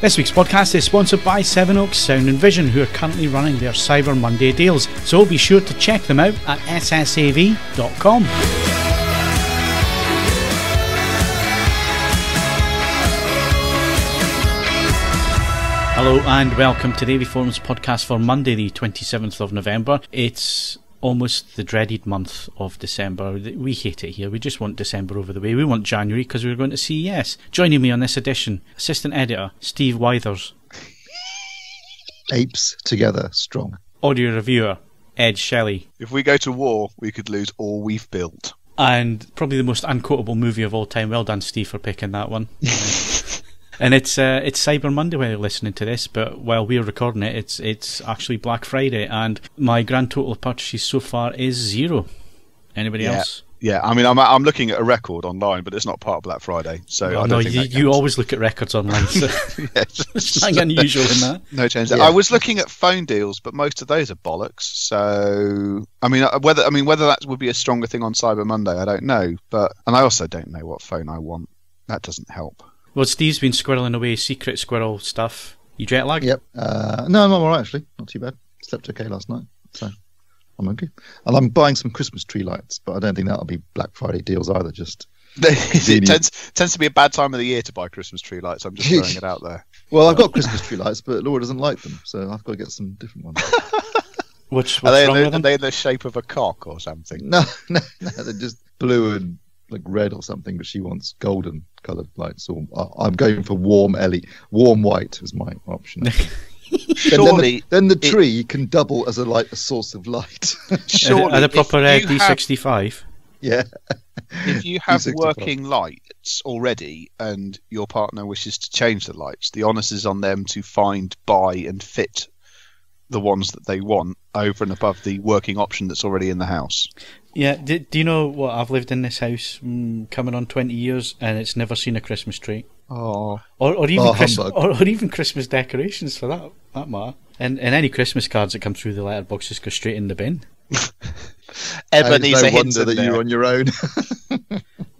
This week's podcast is sponsored by Sevenoaks Sound and Vision, who are currently running their Cyber Monday deals, so be sure to check them out at ssav.com. Hello and welcome to the AVForums podcast for Monday the 27th of November. It's almost the dreaded month of December. We hate it here. We just want December over the way. We want January because we're going to CES. Joining me on this edition, Assistant Editor Steve Withers. Apes together, strong. Audio Reviewer Ed Shelley. If we go to war, we could lose all we've built. And probably the most unquotable movie of all time. Well done, Steve, for picking that one. And it's Cyber Monday when you're listening to this, but while we're recording it, it's actually Black Friday, and my grand total of purchases so far is 0. Anybody else? Yeah, I mean, I'm looking at a record online, but it's not part of Black Friday, so I don't think that you always look at records online, so there's nothing unusual in that. No change there. Yeah. I was looking at phone deals, but most of those are bollocks. So, I mean, whether that would be a stronger thing on Cyber Monday, I don't know. And I also don't know what phone I want. That doesn't help. Well, Steve's been squirreling away secret squirrel stuff. You jet lagged? Yep. No, I'm alright actually. Not too bad. Slept okay last night, so I'm okay. And I'm buying some Christmas tree lights, but I don't think that'll be Black Friday deals either. Just it tends to be a bad time of the year to buy Christmas tree lights. I'm just throwing it out there. Well, I've got Christmas tree lights, but Laura doesn't like them, so I've got to get some different ones. What's are wrong with them? Are they in the shape of a cock or something? No, they're just blue and like red or something, but she wants golden coloured lights. So I'm going for warm white is my option. Surely, then the tree can double as a source of light. Surely, are the proper D65? Yeah. If you have D65. working lights already and your partner wishes to change the lights, the onus is on them to find, buy, and fit the ones that they want over and above the working option that's already in the house. Yeah, do you know what? I've lived in this house coming on 20 years and it's never seen a Christmas tree. Oh. Or even Christmas decorations for that matter. And any Christmas cards that come through the letterbox just go straight in the bin. Ebenezer no Hinton wonder that there. You're on your own.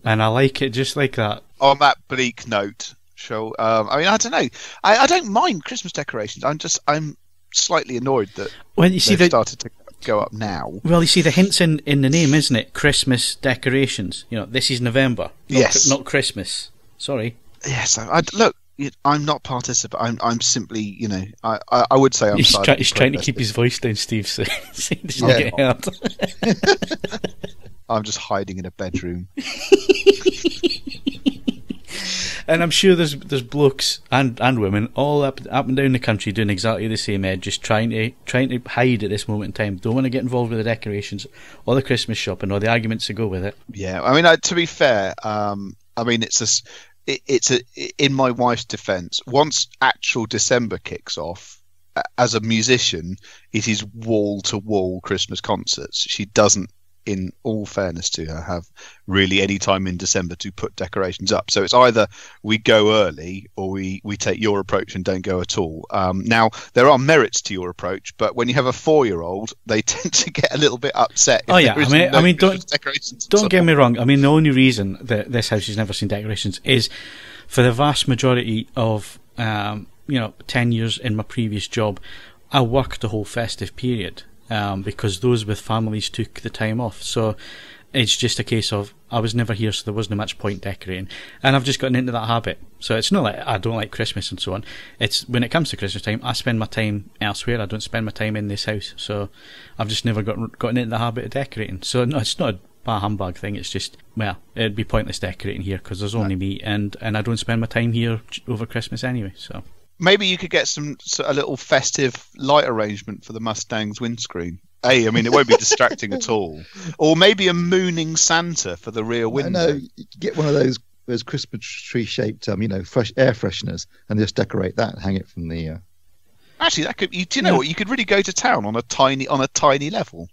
And I like it just like that. On that bleak note, I mean, I don't know. I don't mind Christmas decorations. I'm slightly annoyed that they've started to go up now. Well, you see, the hint's in the name, isn't it? Christmas decorations. You know, this is November. Yes. Not Christmas. Sorry. Yes. Look, I'm not participating. I'm simply, I would say I'm. He's trying to keep his voice down, Steve, so he doesn't get hurt. I'm just hiding in a bedroom. And I'm sure there's blokes and women all up and down the country doing exactly the same, Ed, just trying to hide at this moment in time. Don't want to get involved with the decorations or the Christmas shopping or the arguments that go with it. Yeah, I mean, to be fair, I mean, it's in my wife's defence, once actual December kicks off, as a musician, it is wall-to-wall Christmas concerts. She doesn't, in all fairness to her, have really any time in December to put decorations up. So it's either we go early or we take your approach and don't go at all. Now, there are merits to your approach, but when you have a 4-year-old, they tend to get a little bit upset. Oh yeah, I mean, don't get me wrong. I mean, the only reason that this house has never seen decorations is for the vast majority of 10 years in my previous job, I worked the whole festive period. Because those with families took the time off. So it's just a case of I was never here, so there wasn't much point decorating. And I've just gotten into that habit. So it's not like I don't like Christmas and so on. It's when it comes to Christmas time, I spend my time elsewhere. I don't spend my time in this house. So I've just never gotten into the habit of decorating. So no, it's not a bah humbug thing. It's just, well, it'd be pointless decorating here because there's only me and I don't spend my time here over Christmas anyway. So. Maybe you could get a little festive light arrangement for the Mustang's windscreen. I mean, it won't be distracting at all. Or maybe a mooning Santa for the rear window. No, you get one of those Christmas tree shaped, fresh air fresheners, and just decorate that and hang it from the. Actually, that could. Do you know what? You could really go to town on a tiny level.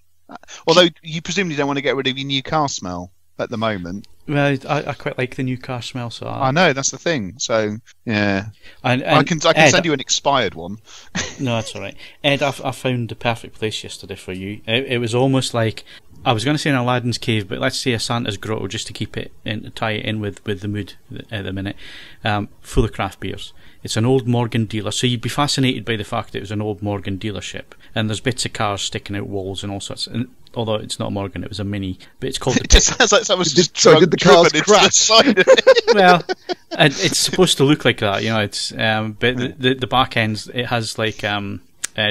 Although you presumably don't want to get rid of your new car smell at the moment. Well, I quite like the new car smell, so I know that's the thing. So yeah, and I can Ed, send you an expired one. No, that's all right. Ed, I found the perfect place yesterday for you. It was almost like I was going to say an Aladdin's cave, but let's say a Santa's grotto just to keep it in, tie it in with the mood at the minute. Full of craft beers. It's an old Morgan dealer, so you'd be fascinated by the fact that it was an old Morgan dealership. And there's bits of cars sticking out walls and all sorts. And although it's not Morgan, it was a Mini, but it's called. It just sounds like someone's just did the cars crash? Well, it's supposed to look like that, you know. It's but the back ends, it has like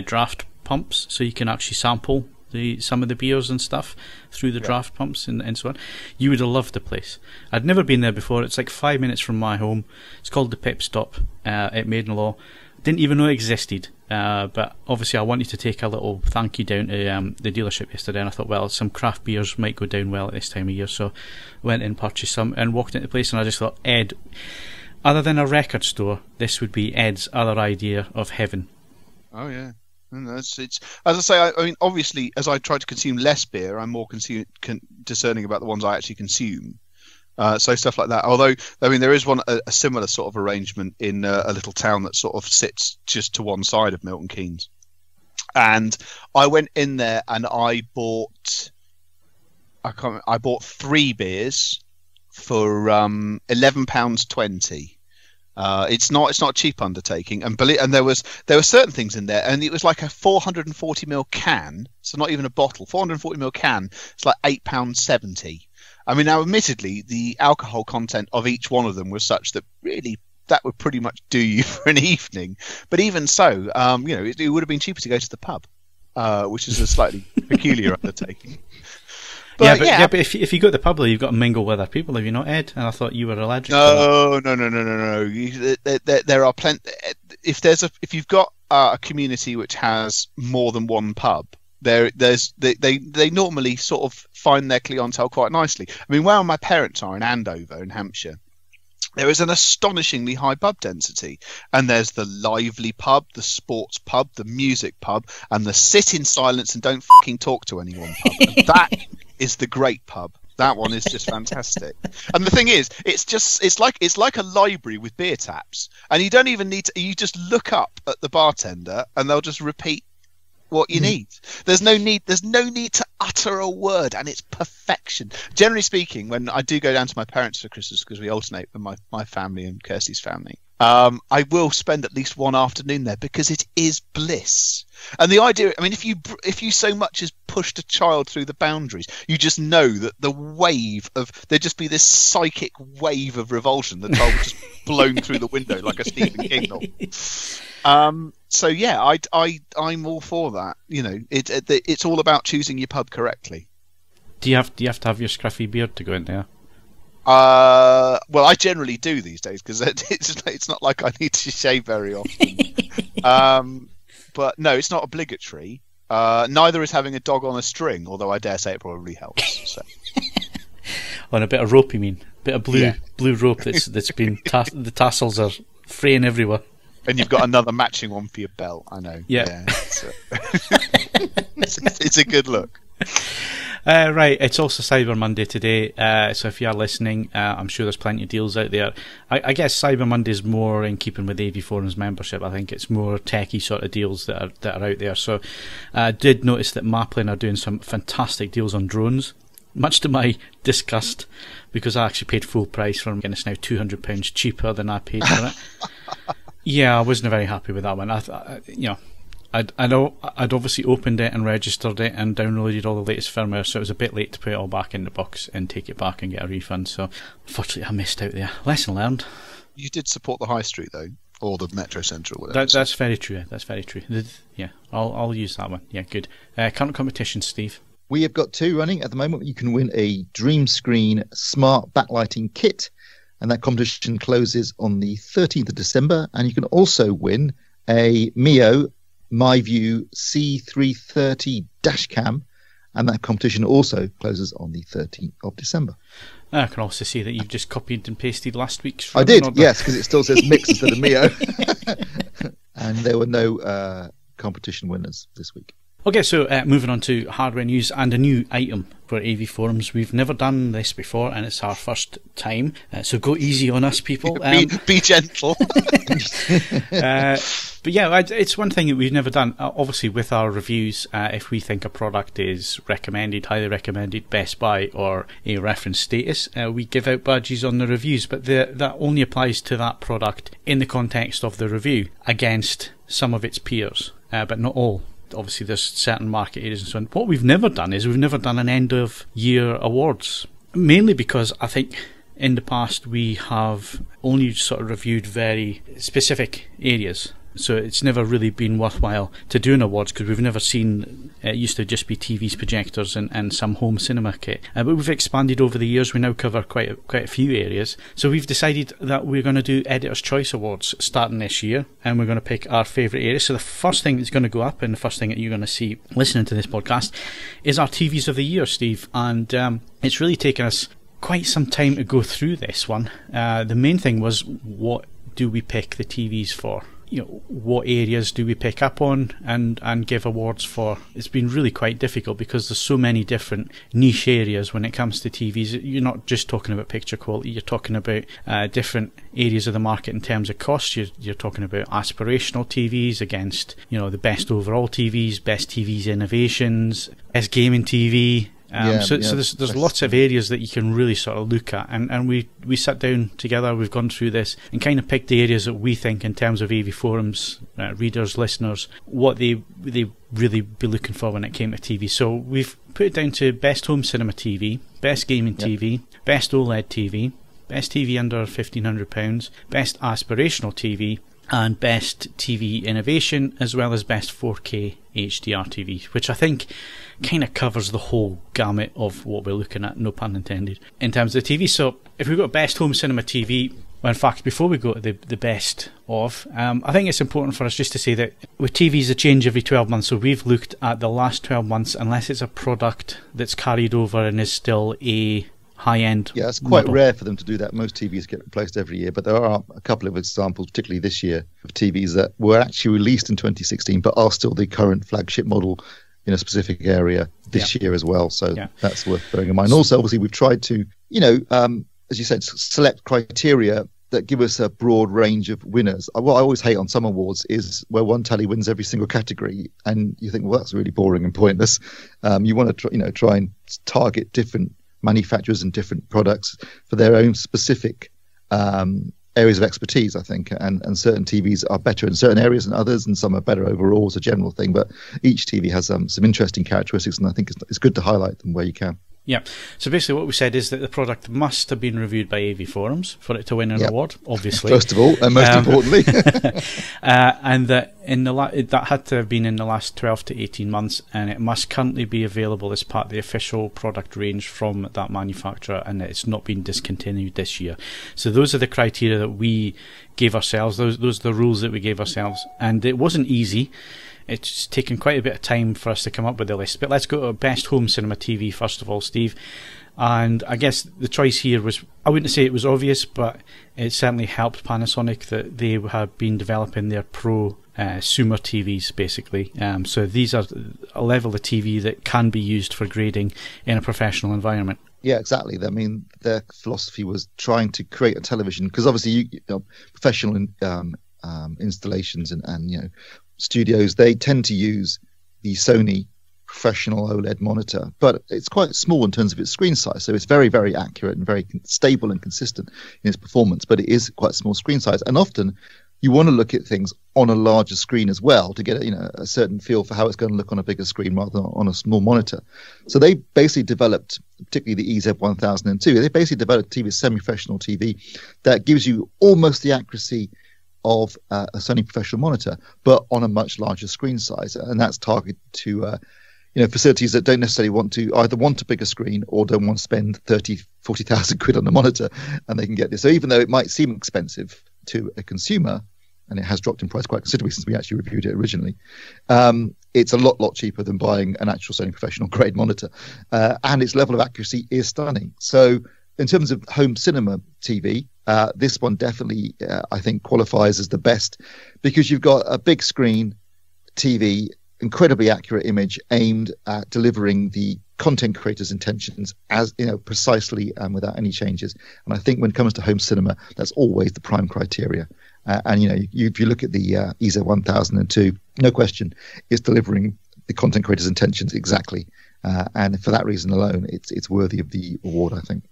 draft pumps, so you can actually sample some of the beers and stuff through the draft pumps and so on. You would have loved the place. I'd never been there before. It's like 5 minutes from my home. It's called the Pip Stop at Maidenlaw. Didn't even know it existed, but obviously I wanted to take a little thank you down to the dealership yesterday, and I thought, well, some craft beers might go down well at this time of year, so went and purchased some and walked into the place, and I just thought, Ed, other than a record store, this would be Ed's other idea of heaven. Oh yeah. And it's as I say. I mean, obviously, as I try to consume less beer, I'm more discerning about the ones I actually consume. So stuff like that. Although, I mean, there is a similar sort of arrangement in a little town that sort of sits just to one side of Milton Keynes. And I went in there and I bought 3 beers for £11.20. It's not a cheap undertaking, and there were certain things in there, and it was like a 440ml can, so not even a bottle, 440ml can. It's like £8.70. I mean, now admittedly, the alcohol content of each one of them was such that really that would pretty much do you for an evening. But even so, you know, it would have been cheaper to go to the pub, which is a slightly peculiar undertaking. But but if you go to the pub, though, you've got to mingle with other people, have you not, Ed? And I thought you were allergic to that. No. There are plenty. If you've got a community which has more than one pub, they normally sort of find their clientele quite nicely. I mean, where my parents are in Andover, in Hampshire, there is an astonishingly high pub density, and there's the lively pub, the sports pub, the music pub, and the sit in silence and don't fucking talk to anyone pub. And that is the great pub. That one is just fantastic. And the thing is, it's like a library with beer taps, and you don't even need to. You just look up at the bartender, and they'll just repeat what you need. There's no need to utter a word, and it's perfection. Generally speaking, when I do go down to my parents for Christmas, because we alternate with my family and Kirsty's family, I will spend at least one afternoon there, because it is bliss. And the idea, I mean, if you so much as pushed a child through the boundaries, you just know that there'd just be this psychic wave of revulsion, the child would just blown through the window like a Stephen King novel. So yeah, I'm all for that. You know, it's all about choosing your pub correctly. Do you have to have your scruffy beard to go in there? Well, I generally do these days, because it's not like I need to shave very often. But no, it's not obligatory. Neither is having a dog on a string, although I dare say it probably helps. So. On a bit of rope, you mean? Bit of blue rope that's been the tassels are fraying everywhere. And you've got another matching one for your belt. I know. Yeah. It's a good look. Right, it's also Cyber Monday today, so if you are listening, I'm sure there's plenty of deals out there. I guess Cyber Monday is more in keeping with AVForums membership. I think it's more techie sort of deals that are out there. So I did notice that Maplin are doing some fantastic deals on drones, much to my disgust, because I actually paid full price for them, and it's now £200 cheaper than I paid for it. Yeah, I wasn't very happy with that one. I'd obviously opened it and registered it and downloaded all the latest firmware, so it was a bit late to put it all back in the box and take it back and get a refund. So unfortunately, I missed out there. Lesson learned. You did support the High Street though, or the Metro Centre, or whatever. That's very true. That's very true. Yeah, I'll use that one. Yeah, good. Current competition, Steve. We have got 2 running at the moment. You can win a Dream Screen smart backlighting kit, and that competition closes on the 13th of December. And you can also win a Mio MyView C330 dashcam, and that competition also closes on the 13th of December. I can also see that you've just copied and pasted last week's. I did, yes, because it still says Mix instead of Mio. And there were no competition winners this week. Okay, so moving on to hardware news and a new item for AVForums. We've never done this before, and it's our first time, so go easy on us, people. Be gentle. But yeah, it's one thing that we've never done. Obviously, with our reviews, if we think a product is recommended, highly recommended, best buy, or a reference status, we give out badges on the reviews. But that only applies to that product in the context of the review against some of its peers, but not all. Obviously, there's certain market areas and so on. What we've never done is we've never done an end of year awards, mainly because I think in the past we have only sort of reviewed very specific areas. So it's never really been worthwhile to do an awards because we've never seen, it used to just be TVs, projectors and some home cinema kit. But we've expanded over the years. We now cover quite a few areas. So we've decided that we're going to do Editor's Choice Awards starting this year, and we're going to pick our favourite areas. So the first thing that's going to go up, and the first thing that you're going to see listening to this podcast, is our TVs of the year, Steve. And it's really taken us quite some time to go through this one. The main thing was, what do we pick the TVs for? You know, what areas do we pick up on and give awards for? It's been really quite difficult because there's so many different niche areas when it comes to TVs. You're not just talking about picture quality, you're talking about different areas of the market in terms of cost. You're talking about aspirational TVs against, you know, the best overall TVs, best TVs innovations, best gaming TV. So there's lots of areas that you can really sort of look at, and we sat down together, we've gone through this and kind of picked the areas that we think in terms of AVForums readers, listeners, what they really be looking for when it came to TV. So we've put it down to best home cinema TV, best gaming TV, best OLED TV, best TV under £1,500, best aspirational TV, and best TV innovation, as well as best 4K HDR TV, which I think kind of covers the whole gamut of what we're looking at, no pun intended, in terms of the TV. So if we've got best home cinema TV, well, in fact, before we go to the best of, I think it's important for us just to say that with TVs, they change every 12 months. So we've looked at the last 12 months, unless it's a product that's carried over and is still a high-end. Yeah, it's quite model. rare for them to do that. Most TVs get replaced every year, but there are a couple of examples, particularly this year, of TVs that were actually released in 2016 but are still the current flagship model in a specific area this year as well. So that's worth bearing in mind. Also, obviously, we've tried to, as you said, select criteria that give us a broad range of winners. What I always hate on some awards is where one tally wins every single category, and you think, well, that's really boring and pointless. You want to try and target different manufacturers and different products for their own specific areas of expertise, I think, and certain TVs are better in certain areas than others, and some are better overall as a general thing, but each TV has some interesting characteristics, and I think it's good to highlight them where you can. Yeah, so basically what we said is that the product must have been reviewed by AVForums for it to win an award, obviously. First of all, and most importantly. And that that had to have been in the last 12 to 18 months, and it must currently be available as part of the official product range from that manufacturer, and it's not been discontinued this year. So those are the criteria that we gave ourselves, those are the rules that we gave ourselves, and it wasn't easy. It's taken quite a bit of time for us to come up with the list. But let's go to best home cinema TV first of all, Steve. And I guess the choice here was, I wouldn't say it was obvious, but it certainly helped Panasonic that they have been developing their prosumer TVs, basically. So these are a level of TV that can be used for grading in a professional environment. Yeah, exactly. I mean, their philosophy was trying to create a television, because obviously professional installations and studios, they tend to use the Sony professional OLED monitor, but it's quite small in terms of its screen size, so it's very, very accurate and very stable and consistent in its performance, but it is quite small screen size, and often you want to look at things on a larger screen as well to get a certain feel for how it's going to look on a bigger screen rather than on a small monitor. So they basically developed, particularly the EZ-1002, they basically developed a semi-professional TV that gives you almost the accuracy of a Sony professional monitor, but on a much larger screen size, and that's targeted to facilities that don't necessarily want a bigger screen or don't want to spend 30,000-40,000 quid on a monitor, and they can get this. So even though it might seem expensive to a consumer, and it has dropped in price quite considerably since we actually reviewed it originally, it's a lot cheaper than buying an actual Sony professional grade monitor, and its level of accuracy is stunning. So in terms of home cinema TV, this one definitely, I think, qualifies as the best, because you've got a big screen TV, incredibly accurate image aimed at delivering the content creator's intentions as precisely and without any changes. And I think when it comes to home cinema, that's always the prime criteria. And if you look at the ESA 1002, no question, it's delivering the content creator's intentions exactly. And for that reason alone, it's worthy of the award, I think.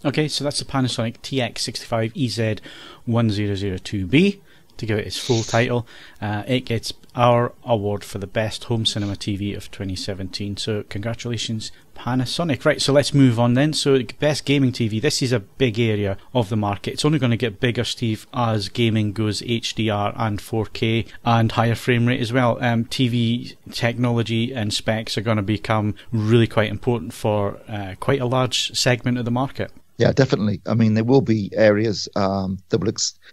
Okay, so that's the Panasonic TX65EZ1002B. To give it its full title, it gets our award for the best home cinema TV of 2017. So congratulations, Panasonic. Right, so let's move on then. So best gaming TV. This is a big area of the market. It's only going to get bigger, Steve, as gaming goes HDR and 4K and higher frame rate as well. TV technology and specs are going to become really quite important for quite a large segment of the market. Yeah, definitely. I mean, there will be areas that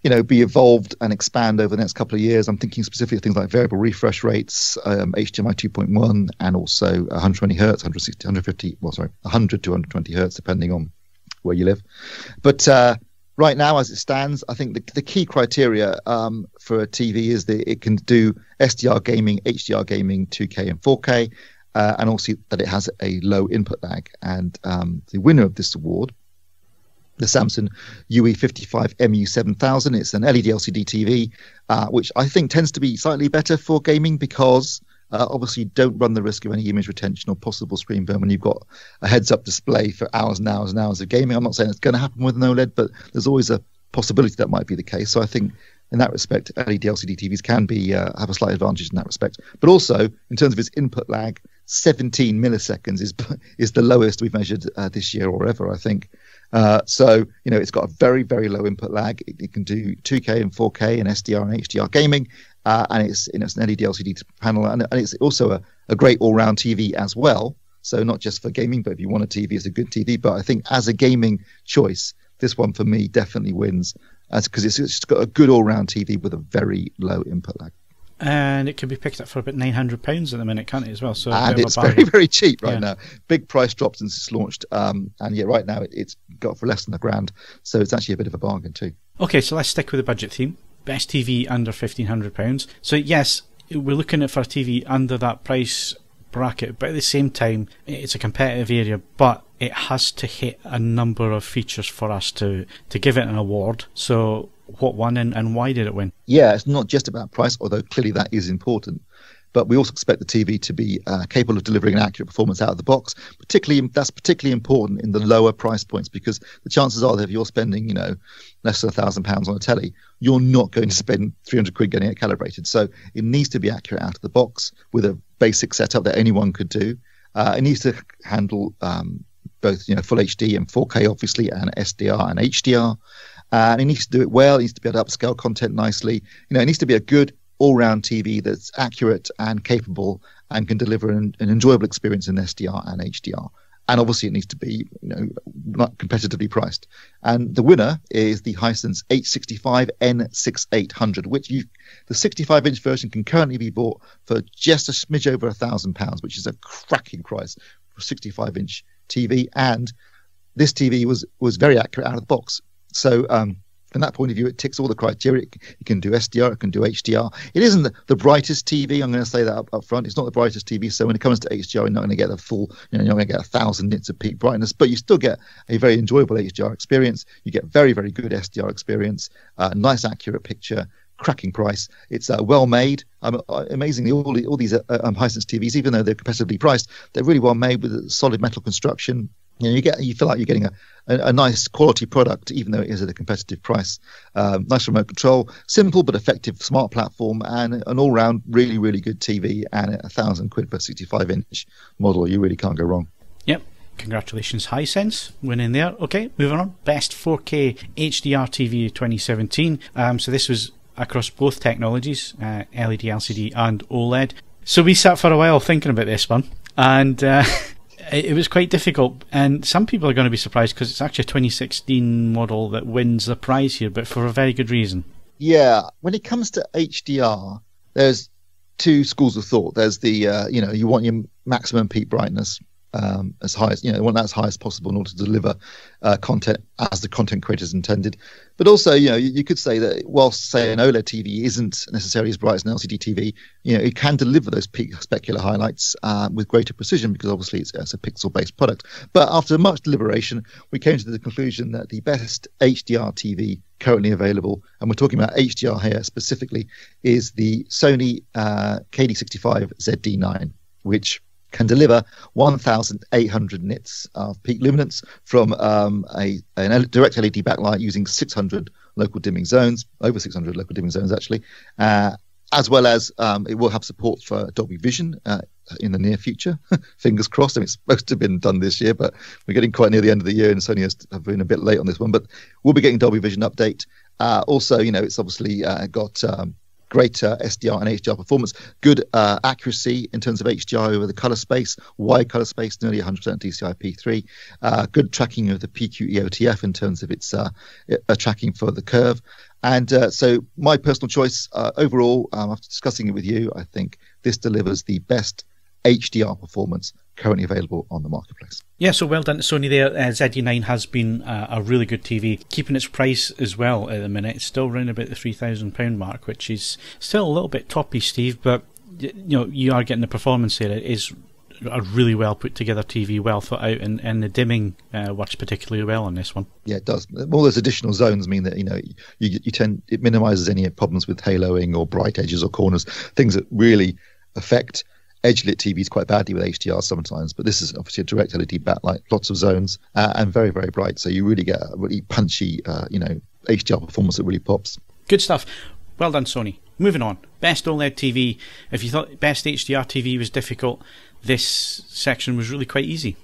will, be evolved and expand over the next couple of years. I'm thinking specifically things like variable refresh rates, HDMI 2.1, and also 120 hertz, 160, 150, 100 to 120 hertz, depending on where you live. But right now, as it stands, I think the key criteria for a TV is that it can do SDR gaming, HDR gaming, 2K and 4K, and also that it has a low input lag. And the winner of this award, the Samsung UE55 MU7000. It's an LED LCD TV, which I think tends to be slightly better for gaming because obviously you don't run the risk of any image retention or possible screen burn when you've got a heads-up display for hours and hours and hours of gaming. I'm not saying it's going to happen with an OLED, but there's always a possibility that might be the case. So I think in that respect, LED LCD TVs can be have a slight advantage in that respect. But also, in terms of its input lag, 17 milliseconds is the lowest we've measured this year or ever, I think. So it's got a very, very low input lag. It can do 2K and 4K and SDR and HDR gaming, and it's an LED LCD panel, and it's also a great all-round TV as well. So not just for gaming, but if you want a TV, it's a good TV. But I think as a gaming choice, this one for me definitely wins, because it's just got a good all-round TV with a very low input lag. And it could be picked up for about £900 at the minute, can't it, as well? So and it's very, very cheap right now. Big price drop since it's launched. And yeah, right now it's got for less than £1,000. So it's actually a bit of a bargain too. Okay, so let's stick with the budget theme. Best TV under £1,500. So yes, we're looking at for a TV under that price bracket, but at the same time, it's a competitive area, but it has to hit a number of features for us to give it an award. So what won and why did it win? Yeah, it's not just about price, although clearly that is important. But we also expect the TV to be capable of delivering an accurate performance out of the box. That's particularly important in the lower price points, because the chances are that if you're spending, less than £1,000 on a telly, you're not going to spend 300 quid getting it calibrated. So it needs to be accurate out of the box with a basic setup that anyone could do. It needs to handle both, full HD and 4K, obviously, and SDR and HDR. And it needs to do it well. It needs to be able to upscale content nicely. It needs to be a good all-round TV that's accurate and capable and can deliver an enjoyable experience in SDR and HDR. And obviously it needs to be, not competitively priced. And the winner is the Hisense H65 N6800, which the 65-inch version can currently be bought for just a smidge over £1,000, which is a cracking price for a 65-inch TV. And this TV was very accurate out of the box. So from that point of view, it ticks all the criteria. It can do SDR, it can do HDR. It isn't the brightest TV. I'm going to say that up front. It's not the brightest TV. So when it comes to HDR, you're not going to get the full, you're not going to get 1,000 nits of peak brightness, but you still get a very enjoyable HDR experience. You get very, very good SDR experience, nice, accurate picture, cracking price. It's well made. Amazingly, all these Hisense TVs, even though they're competitively priced, they're really well made with a solid metal construction. You feel like you're getting a nice quality product, even though it is at a competitive price. Nice remote control, simple but effective smart platform, and an all-round really, really good TV. And at £1,000 for a 65-inch model, you really can't go wrong. Yep. Congratulations, Hisense, winning there. Okay, moving on. Best 4K HDR TV 2017. So this was across both technologies, LED, LCD, and OLED. So we sat for a while thinking about this one, and it was quite difficult, and some people are going to be surprised because it's actually a 2016 model that wins the prize here, but for a very good reason. Yeah, when it comes to HDR, there's two schools of thought. There's the, you want your maximum peak brightness, as high as, want that as high as possible in order to deliver content as the content creators intended. But also, you could say that whilst, say, an OLED TV isn't necessarily as bright as an LCD TV, it can deliver those peak specular highlights with greater precision, because obviously it's a pixel-based product. But after much deliberation, we came to the conclusion that the best HDR TV currently available, and we're talking about HDR here specifically, is the Sony KD65 ZD9, which can deliver 1,800 nits of peak luminance from a direct LED backlight using 600 local dimming zones, over 600 local dimming zones actually, as well as it will have support for Dolby Vision in the near future. Fingers crossed. I mean, it's supposed to have been done this year, but we're getting quite near the end of the year, and Sony have been a bit late on this one. But we'll be getting Dolby Vision update. Also, it's obviously got greater SDR and HDR performance, good accuracy in terms of HDR over the color space, wide color space, nearly 100% DCI-P3, good tracking of the PQEOTF in terms of its tracking for the curve. And so my personal choice overall, after discussing it with you, I think this delivers the best HDR performance currently available on the marketplace. Yeah, so well done to Sony there. ZD9 has been a really good TV, keeping its price as well at the minute. It's still around about the £3,000 mark, which is still a little bit toppy, Steve, but you are getting the performance there. It is a really well put together TV, well thought out, and the dimming works particularly well on this one. Yeah, it does. All those additional zones mean that it minimises any problems with haloing or bright edges or corners, things that really affect edge-lit TVs quite badly with HDR sometimes. But this is obviously a direct LED backlight, lots of zones, and very, very bright. So you really get a really punchy, HDR performance that really pops. Good stuff. Well done, Sony. Moving on. Best OLED TV. If you thought best HDR TV was difficult, this section was really quite easy.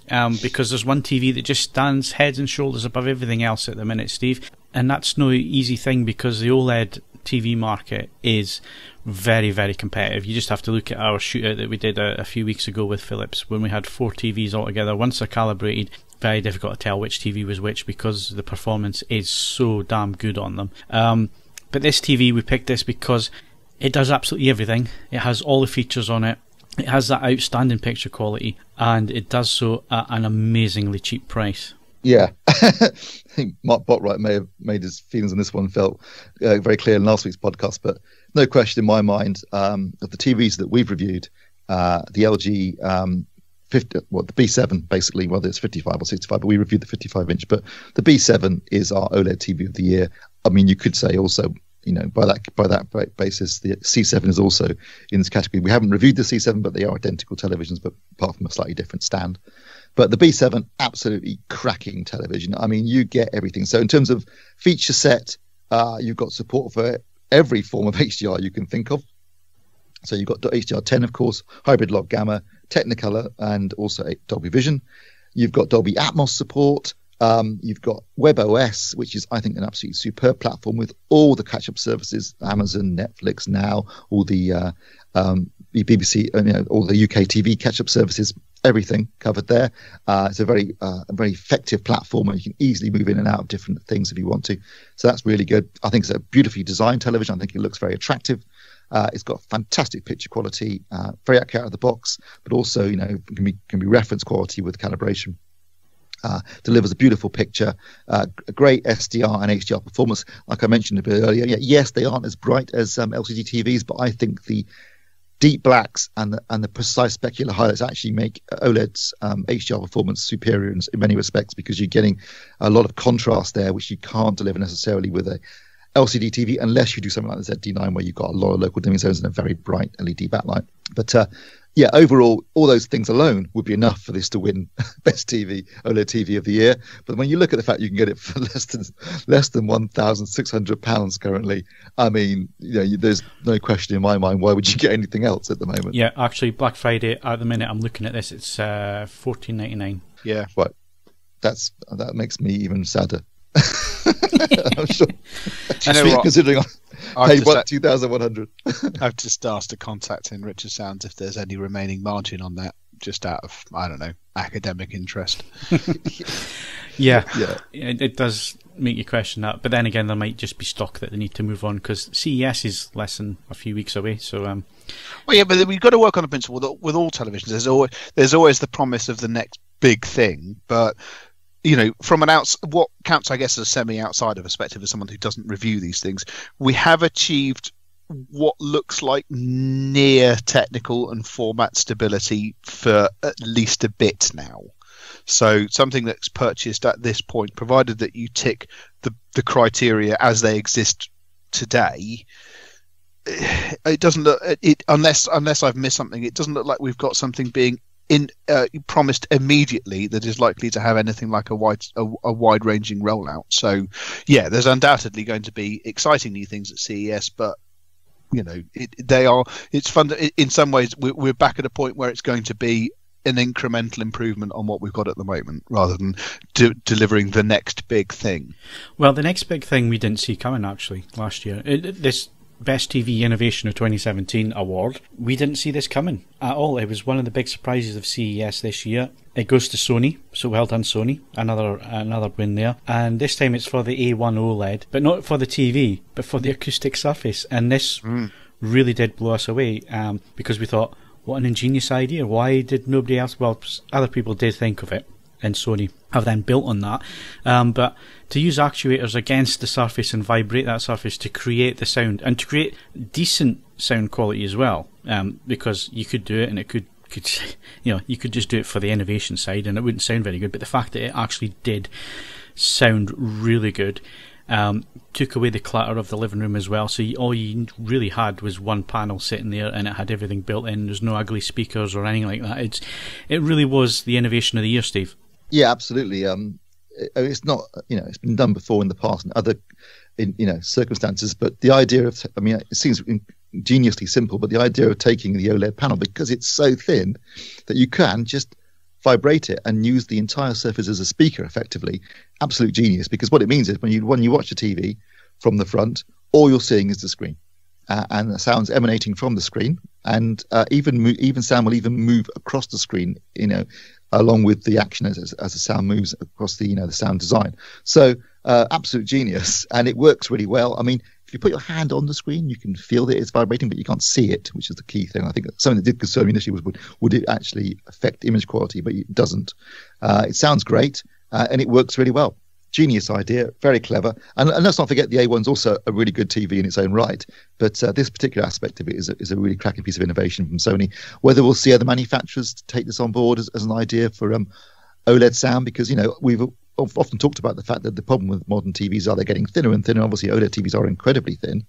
Because there's one TV that just stands heads and shoulders above everything else at the minute, Steve. And that's no easy thing, because the OLED TV market is very, very competitive. You just have to look at our shootout that we did a few weeks ago with Philips, when we had 4 TVs altogether. Once they're calibrated, very difficult to tell which TV was which, because the performance is so damn good on them. But this TV, we picked this because it does absolutely everything. It has all the features on it. It has that outstanding picture quality, and it does so at an amazingly cheap price. Yeah, I think Mark Botwright may have made his feelings on this one felt very clear in last week's podcast, but no question in my mind, of the TVs that we've reviewed, the LG the B7, basically, whether it's 55 or 65, but we reviewed the 55-inch, but the B7 is our OLED TV of the year. I mean, you could say also, by that basis, the C7 is also in this category. We haven't reviewed the C7, but they are identical televisions, but apart from a slightly different stand. But the B7, absolutely cracking television. I mean, you get everything. So in terms of feature set, you've got support for every form of HDR you can think of. So you've got HDR10, of course, hybrid log gamma, Technicolor, and also Dolby Vision. You've got Dolby Atmos support. You've got WebOS, which is, I think, an absolutely superb platform with all the catch-up services, Amazon, Netflix now, all the BBC, all the UK TV catch-up services, everything covered there. It's a very effective platform where you can easily move in and out of different things if you want to. So that's really good. I think it's a beautifully designed television. I think it looks very attractive. It's got fantastic picture quality, very accurate out of the box, but also can be reference quality with calibration. Delivers a beautiful picture, a great SDR and HDR performance. Like I mentioned a bit earlier, yes, they aren't as bright as LCD TVs, but I think the deep blacks and the precise specular highlights actually make OLED's HDR performance superior in many respects, because you're getting a lot of contrast there, which you can't deliver necessarily with a LCD TV, unless you do something like the ZD9, where you've got a lot of local dimming zones and a very bright LED backlight. But overall, all those things alone would be enough for this to win best TV, OLED TV of the year. But when you look at the fact you can get it for less than £1,600 currently, I mean, there's no question in my mind, why would you get anything else at the moment? Yeah, actually, Black Friday at the minute, I'm looking at this, it's $14.99. Yeah, right. That makes me even sadder. I'm sure. Considering I paid 2,100. I've just asked a contact in Richard Sounds if there's any remaining margin on that, just out of, I don't know, academic interest. Yeah, it does. make you question that. But then again, there might just be stock that they need to move on, because CES is less than a few weeks away. So, well, yeah, but we've got to work on the principle that with all televisions, there's always the promise of the next big thing. But from what counts, I guess, as a semi-outsider perspective, as someone who doesn't review these things, we have achieved what looks like near technical and format stability for at least a bit now. So something that's purchased at this point, provided that you tick the criteria as they exist today, it doesn't look unless I've missed something. It doesn't look like we've got something being promised immediately that is likely to have anything like a wide-ranging rollout. So yeah, there's undoubtedly going to be exciting new things at CES, but it's fun. In some ways, we're back at a point where it's going to be an incremental improvement on what we've got at the moment, rather than delivering the next big thing. Well, the next big thing we didn't see coming, actually, last year. This Best TV Innovation of 2017 award, we didn't see this coming at all. It was one of the big surprises of CES this year. It goes to Sony, so well done, Sony. Another win there. And this time it's for the A1 OLED, but not for the TV, but for the acoustic surface. And this really did blow us away, because we thought, what an ingenious idea. Why did nobody else? Well, other people did think of it, and Sony have then built on that. But to use actuators against the surface and vibrate that surface to create the sound, and to create decent sound quality as well, because you could do it, and it could you could just do it for the innovation side and it wouldn't sound very good. But the fact that it actually did sound really good, took away the clutter of the living room as well. So all you really had was one panel sitting there, and it had everything built in. There's no ugly speakers or anything like that. It really was the innovation of the year, Steve. Yeah, absolutely. It's not, it's been done before in the past in other, circumstances. But the idea of, it seems ingeniously simple, but the idea of taking the OLED panel, because it's so thin that you can just vibrate it and use the entire surface as a speaker effectively, absolute genius. Because what it means is when you watch the TV from the front, all you're seeing is the screen, and the sounds emanating from the screen, and even sound will even move across the screen, along with the action as the sound moves across the the sound design. So absolute genius, and it works really well. I mean, if you put your hand on the screen, you can feel that it's vibrating, but you can't see it, which is the key thing. I think something that did concern me initially was would it actually affect image quality, but it doesn't. It sounds great, and it works really well. Genius idea, very clever. And let's not forget the A1's also a really good TV in its own right. But this particular aspect of it is a really cracking piece of innovation from Sony. Whether we'll see other manufacturers take this on board as an idea for OLED sound, because we've often talked about the fact that the problem with modern TVs are they're getting thinner and thinner. Obviously, OLED TVs are incredibly thin.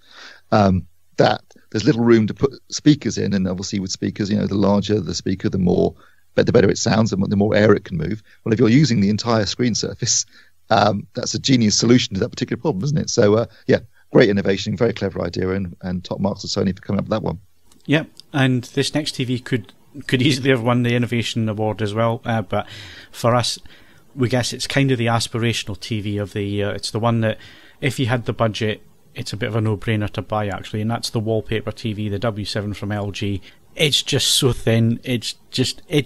That there's little room to put speakers in, and obviously with speakers, the larger the speaker, the better it sounds, and the more air it can move. Well, if you're using the entire screen surface, that's a genius solution to that particular problem, isn't it? So, great innovation, very clever idea, and top marks to Sony for coming up with that one. Yeah, and this next TV could easily have won the Innovation Award as well. But for us, we guess it's kind of the aspirational TV of the year. It's the one that, if you had the budget, it's a bit of a no-brainer to buy, actually, and that's the wallpaper TV, the W7 from LG. It's just so thin. It's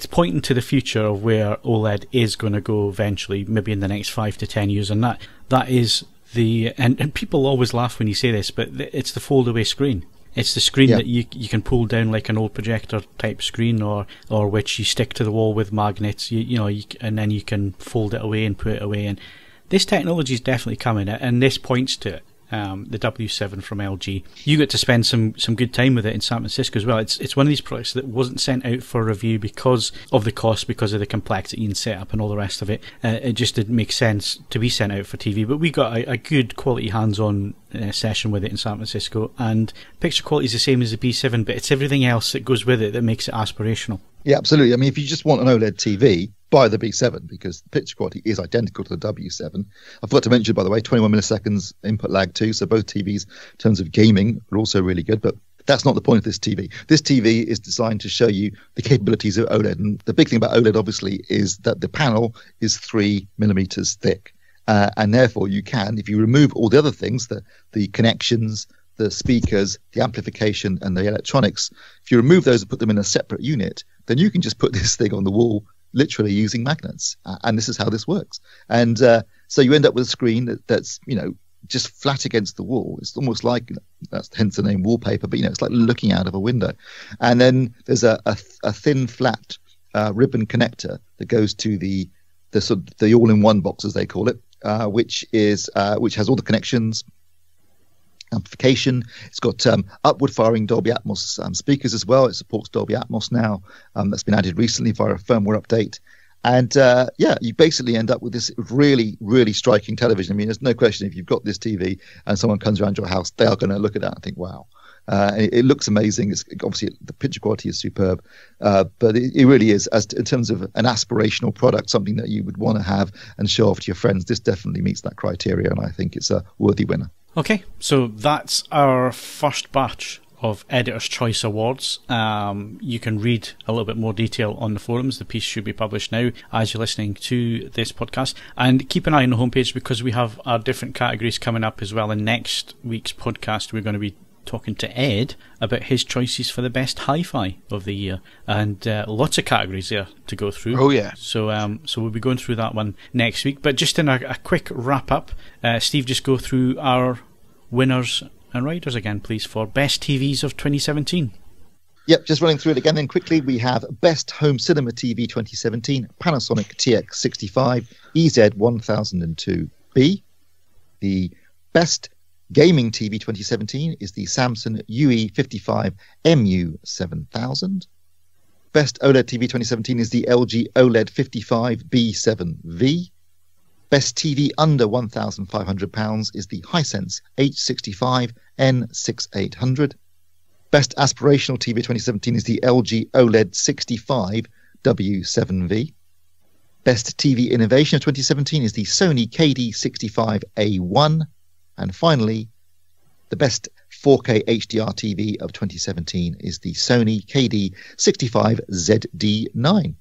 pointing to the future of where OLED is going to go eventually, maybe in the next 5 to 10 years, and that is and people always laugh when you say this, but it's the fold-away screen. It's the screen that you can pull down like an old projector type screen, or which you stick to the wall with magnets, and then you can fold it away and put it away. And this technology is definitely coming, and this points to it. The W7 from LG. You got to spend some good time with it in San Francisco as well. It's one of these products that wasn't sent out for review because of the cost, because of the complexity and setup and all the rest of it. It just didn't make sense to be sent out for TV. But we got a good quality hands-on session with it in San Francisco, and picture quality is the same as the B7, but it's everything else that goes with it that makes it aspirational. Yeah, absolutely. I mean, if you just want an OLED TV, buy the B7, because the picture quality is identical to the W7. I forgot to mention, by the way, 21 milliseconds input lag too, so both TVs, in terms of gaming, are also really good, but that's not the point of this TV. This TV is designed to show you the capabilities of OLED, and the big thing about OLED, obviously, is that the panel is 3 millimeters thick, and therefore you can, if you remove all the other things, the connections, the speakers, the amplification, and the electronics, if you remove those and put them in a separate unit, then you can just put this thing on the wall literally using magnets, and this is how this works. And So you end up with a screen that's just flat against the wall. It's almost like, that's hence the name wallpaper, but it's like looking out of a window. And then there's a thin flat ribbon connector that goes to the sort of the all-in-one box, as they call it, which has all the connections, amplification. It's got upward firing Dolby Atmos speakers as well. It supports Dolby Atmos now. That's been added recently via a firmware update. And you basically end up with this really, really striking television. I mean, there's no question, if you've got this TV and someone comes around your house, they are going to look at that and think, wow. It looks amazing. It's obviously, the picture quality is superb, but it really is, in terms of an aspirational product, something that you would want to have and show off to your friends. This definitely meets that criteria, and I think it's a worthy winner. Okay, so that's our first batch of Editor's Choice Awards. You can read a little bit more detail on the forums. The piece should be published now as you're listening to this podcast. And keep an eye on the homepage, because we have our different categories coming up as well. In next week's podcast, we're going to be talking to Ed about his choices for the best hi-fi of the year, and lots of categories there to go through. Oh yeah. So we'll be going through that one next week. But just in a quick wrap up, Steve, just go through our winners and riders again, please, for best TVs of 2017. Yep, just running through it again then quickly. We have Best Home Cinema TV 2017, Panasonic TX65 EZ1002B. The Best Gaming TV 2017 is the Samsung UE55 MU7000. Best OLED TV 2017 is the LG OLED 55B7V. Best TV under £1,500 is the Hisense H65 N6800. Best Aspirational TV 2017 is the LG OLED 65 W7V. Best TV Innovation of 2017 is the Sony KD65A1. And finally, the best 4K HDR TV of 2017 is the Sony KD65ZD9.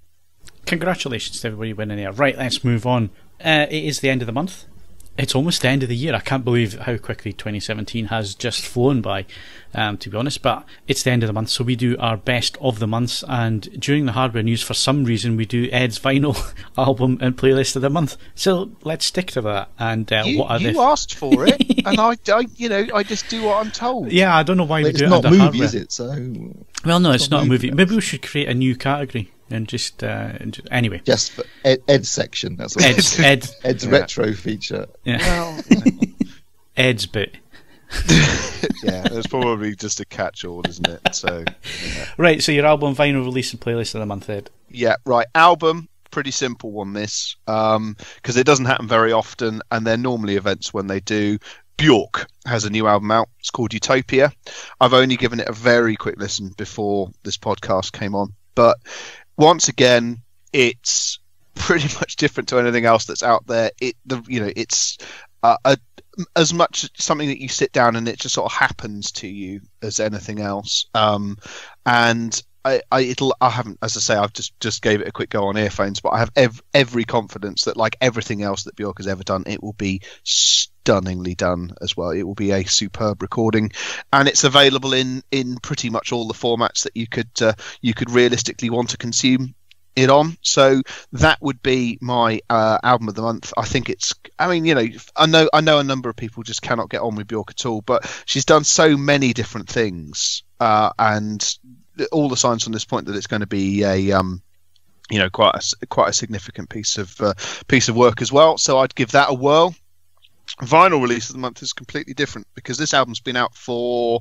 Congratulations to everybody winning there. Right, let's move on. It is the end of the month. It's almost the end of the year. I can't believe how quickly 2017 has just flown by, to be honest. But it's the end of the month, so we do our best of the months. And during the hardware news, for some reason, we do Ed's vinyl album and playlist of the month. So let's stick to that. And you asked for it, and I just do what I'm told. Yeah, I don't know why we do it under hardware. It's not a movie, is it? So well, no, it's not a movie. Maybe we should create a new category. And just anyway, just for Ed's section. That's what Ed's retro feature. Yeah. Well, Ed's bit. Yeah, it's probably just a catch-all, isn't it? So, yeah. Right. So your album, vinyl release, and playlist of the month, Ed. Yeah. Right. Album. Pretty simple on this, because it doesn't happen very often, and they're normally events when they do. Bjork has a new album out. It's called Utopia. I've only given it a very quick listen before this podcast came on, but once again, it's pretty much different to anything else that's out there. It's as much something that you sit down and it just sort of happens to you as anything else. And I haven't, as I say, I've just gave it a quick go on earphones, but I have every confidence that, like everything else that Bjork has ever done, it will be stunningly done as well. It will be a superb recording, and it's available in pretty much all the formats that you could realistically want to consume it on. So that would be my album of the month. I think it's, I know a number of people just cannot get on with Bjork at all, but she's done so many different things, and all the signs from this point that it's going to be a quite a significant piece of work as well. So I'd give that a whirl. Vinyl release of the month is completely different, because this album's been out for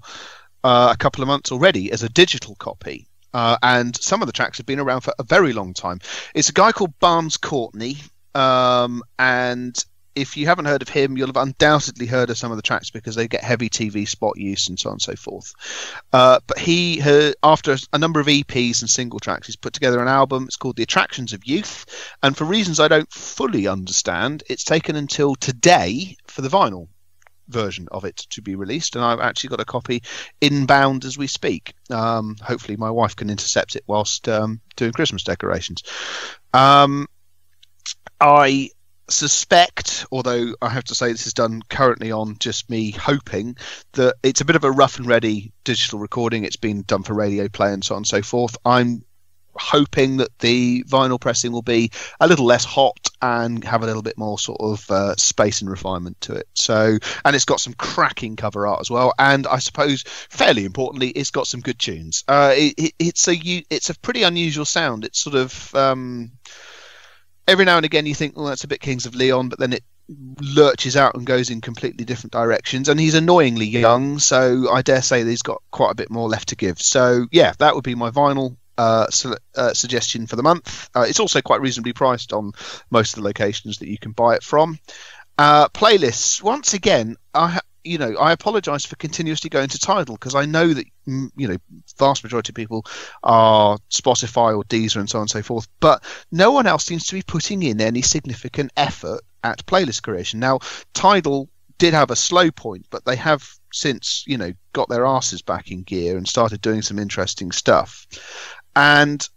a couple of months already as a digital copy, and some of the tracks have been around for a very long time. It's a guy called Barnes Courtney, and if you haven't heard of him, you'll have undoubtedly heard of some of the tracks, because they get heavy TV spot use and so on and so forth. But he, after a number of EPs and single tracks, he's put together an album. It's called The Attractions of Youth. And for reasons I don't fully understand, it's taken until today for the vinyl version of it to be released. And I've actually got a copy inbound as we speak. Hopefully my wife can intercept it whilst doing Christmas decorations. I suspect, although I have to say this is done currently on just me hoping, that it's a bit of a rough and ready digital recording. It's been done for radio play and so on and so forth. I'm hoping that the vinyl pressing will be a little less hot and have a little bit more sort of space and refinement to it. So, and it's got some cracking cover art as well, and I suppose fairly importantly, it's got some good tunes. It's a pretty unusual sound. It's sort of every now and again you think, well, that's a bit Kings of Leon, but then it lurches out and goes in completely different directions. And he's annoyingly young, so I dare say that he's got quite a bit more left to give. So yeah, that would be my vinyl suggestion for the month. It's also quite reasonably priced on most of the locations that you can buy it from. Playlists, once again, I apologise for continuously going to Tidal, because I know that vast majority of people are Spotify or Deezer and so on and so forth, but no one else seems to be putting in any significant effort at playlist creation. Now, Tidal did have a slow point, but they have since got their asses back in gear and started doing some interesting stuff. And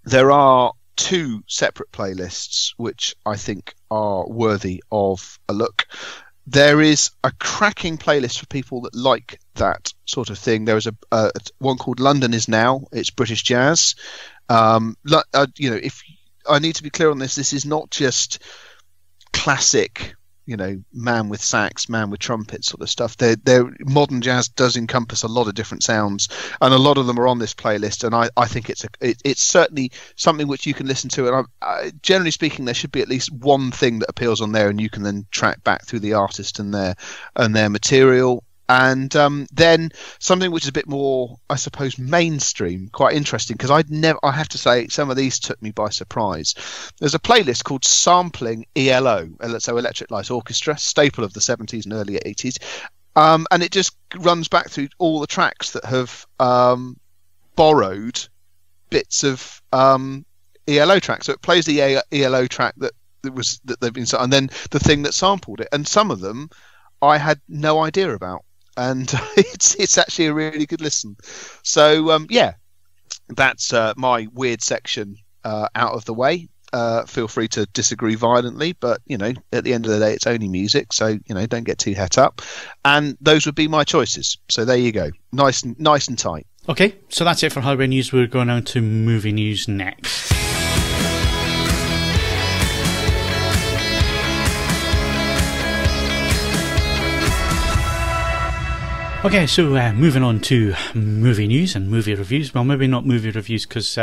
there are 2 separate playlists which I think are worthy of a look. There is a cracking playlist for people that like that sort of thing. There is a one called London Is Now. It's British jazz. If I need to be clear on this is not just classic, man with sax, man with trumpet sort of stuff. Modern jazz does encompass a lot of different sounds, and a lot of them are on this playlist. And I think it's certainly something which you can listen to. And generally speaking, there should be at least one thing that appeals on there, and you can then track back through the artist and their material. And then something which is a bit more, I suppose, mainstream, quite interesting, because I have to say, some of these took me by surprise. There's a playlist called Sampling ELO, so Electric Light Orchestra, staple of the 70s and early 80s, and it just runs back through all the tracks that have borrowed bits of ELO tracks. So it plays the ELO track that they've been, and then the thing that sampled it, and some of them I had no idea about. And it's actually a really good listen. So that's my weird section out of the way. Feel free to disagree violently, but at the end of the day, it's only music, so don't get too het up. And those would be my choices. So there you go, nice and tight. Okay, so that's it for hardware news. We're going on to movie news next. Okay, so moving on to movie news and movie reviews. Well, maybe not movie reviews, because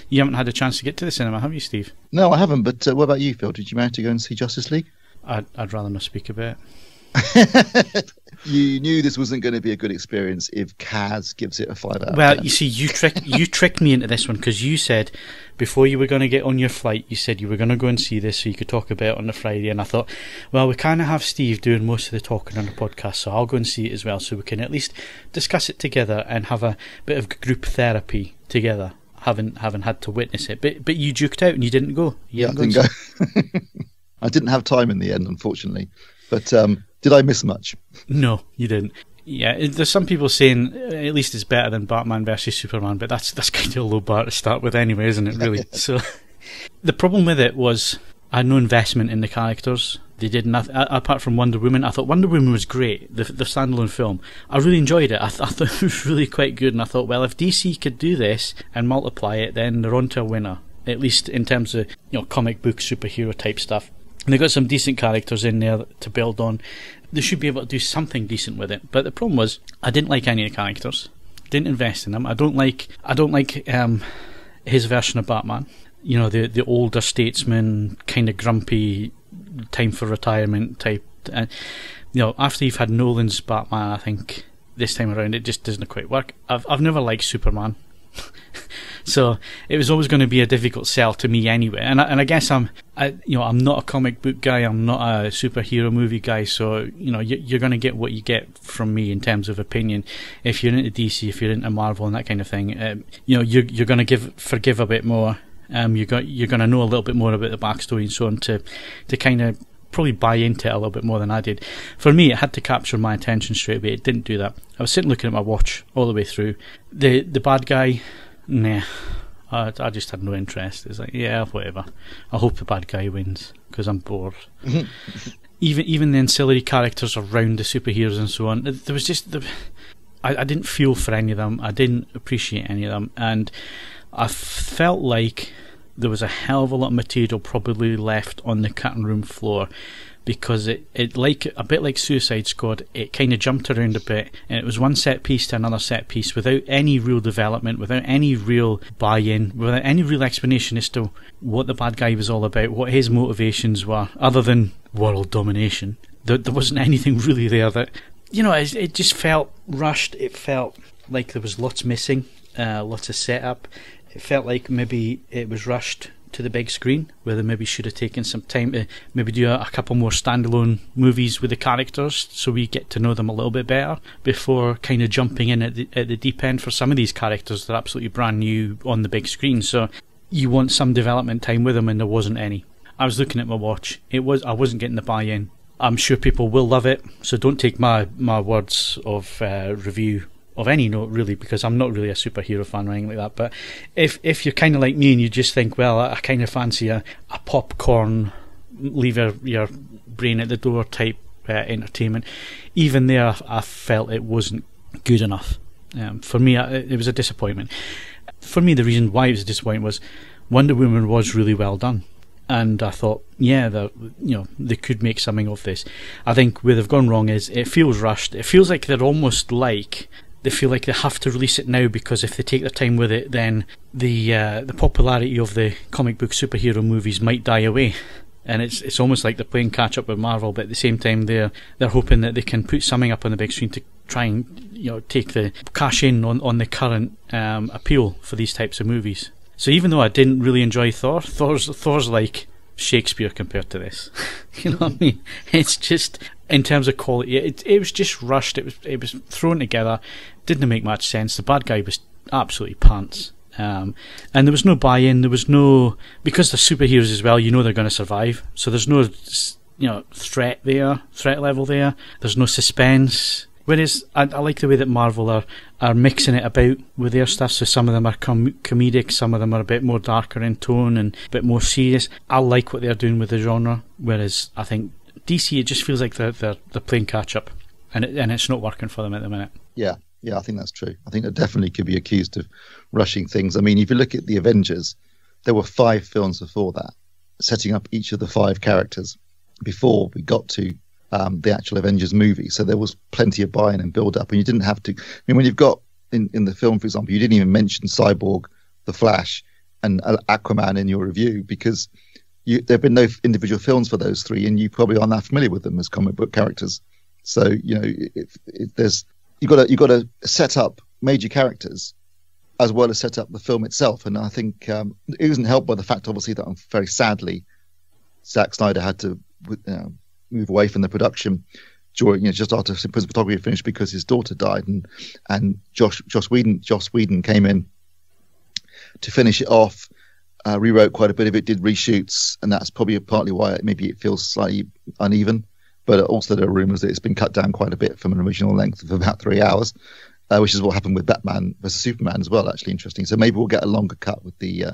you haven't had a chance to get to the cinema, have you, Steve? No, I haven't, but what about you, Phil? Did you manage to go and see Justice League? I'd rather not speak about it. You knew this wasn't going to be a good experience if Kaz gives it a 5 out of 10. Well, you see, you tricked me into this one, because you said before you were going to get on your flight, you said you were going to go and see this so you could talk about it on the Friday, and I thought, well, we kind of have Steve doing most of the talking on the podcast, so I'll go and see it as well, so we can at least discuss it together and have a bit of group therapy together, having had to witness it. But you juked out and you didn't go. I didn't go. I didn't have time in the end, unfortunately. But did I miss much? No, you didn't. Yeah, there's some people saying at least it's better than Batman versus Superman, but that's kind of a low bar to start with anyway, isn't it, really? So the problem with it was I had no investment in the characters. They did nothing apart from Wonder Woman. I thought Wonder Woman was great, the standalone film. I really enjoyed it. I thought it was really quite good, and I thought, well, if DC could do this and multiply it, then they're on to a winner, at least in terms of comic book superhero type stuff. And they've got some decent characters in there to build on. They should be able to do something decent with it. But the problem was, I didn't like any of the characters. Didn't invest in them. I don't like his version of Batman. The older statesman, kind of grumpy, time for retirement type. After you've had Nolan's Batman, I think this time around it just doesn't quite work. I've never liked Superman. So it was always going to be a difficult sell to me anyway, and I guess I'm not a comic book guy, I'm not a superhero movie guy, so you're going to get what you get from me in terms of opinion. If you're into DC, if you're into Marvel and that kind of thing, you're going to forgive a bit more. You're going to know a little bit more about the backstory and so on to kind of probably buy into it a little bit more than I did. For me, it had to capture my attention straight away. It didn't do that. I was sitting looking at my watch all the way through. The bad guy, nah, I just had no interest. It's like, yeah, whatever. I hope the bad guy wins because I'm bored. Even the ancillary characters around the superheroes and so on, there was just I didn't feel for any of them. I didn't appreciate any of them, and I felt like there was a hell of a lot of material probably left on the cutting room floor, because it like a bit like Suicide Squad, it kind of jumped around a bit, and it was one set piece to another set piece without any real development, without any real buy-in, without any real explanation as to what the bad guy was all about, what his motivations were, other than world domination. There wasn't anything really there that, it just felt rushed. It felt like there was lots missing, lots of setup. It felt like maybe it was rushed to the big screen, where they maybe should have taken some time to maybe do a couple more standalone movies with the characters, so we get to know them a little bit better before kind of jumping in at the deep end for some of these characters. They're absolutely brand new on the big screen, so you want some development time with them, and there wasn't any. I was looking at my watch. I wasn't getting the buy-in. I'm sure people will love it, so don't take my words of review of any note, really, because I'm not really a superhero fan or anything like that. But if you're kind of like me and you just think, well, I kind of fancy a popcorn, leave your brain at the door type entertainment, even there I felt it wasn't good enough. For me, it was a disappointment. For me, the reason why it was a disappointment was Wonder Woman was really well done, and I thought, they could make something of this. I think where they've gone wrong is it feels rushed. It feels like they're almost like they feel like they have to release it now, because if they take their time with it, then the popularity of the comic book superhero movies might die away. And it's almost like they're playing catch up with Marvel, but at the same time they're hoping that they can put something up on the big screen to try and take the cash in on the current appeal for these types of movies. So even though I didn't really enjoy Thor's like Shakespeare compared to this. You know what I mean? It's just, in terms of quality, it was just rushed. It was thrown together. Didn't make much sense. The bad guy was absolutely pants. And there was no buy-in. There was no, because they're superheroes as well, they're going to survive. So there's no threat level there. There's no suspense. Whereas I like the way that Marvel are mixing it about with their stuff. So some of them are comedic, some of them are a bit more darker in tone and a bit more serious. I like what they're doing with the genre. Whereas I think DC, it just feels like they're playing catch up, and it's not working for them at the minute. Yeah, I think that's true. I think they definitely could be accused of rushing things. I mean, if you look at the Avengers, there were 5 films before that, setting up each of the 5 characters before we got to the actual Avengers movie. So there was plenty of buy-in and build-up, and you didn't have to. I mean, when you've got in the film, for example, you didn't even mention Cyborg, the Flash, and Aquaman in your review, because there have been no individual films for those 3, and you probably aren't that familiar with them as comic book characters. So there's you got to set up major characters as well as set up the film itself. And I think it isn't helped by the fact, obviously, that very sadly Zack Snyder had to move away from the production during just after cinematography had finished because his daughter died, and Joss Whedon came in to finish it off, rewrote quite a bit of it, did reshoots, and that's probably partly why maybe it feels slightly uneven. But also there are rumours that it's been cut down quite a bit from an original length of about 3 hours, which is what happened with Batman vs Superman as well. Actually interesting. So maybe we'll get a longer cut with the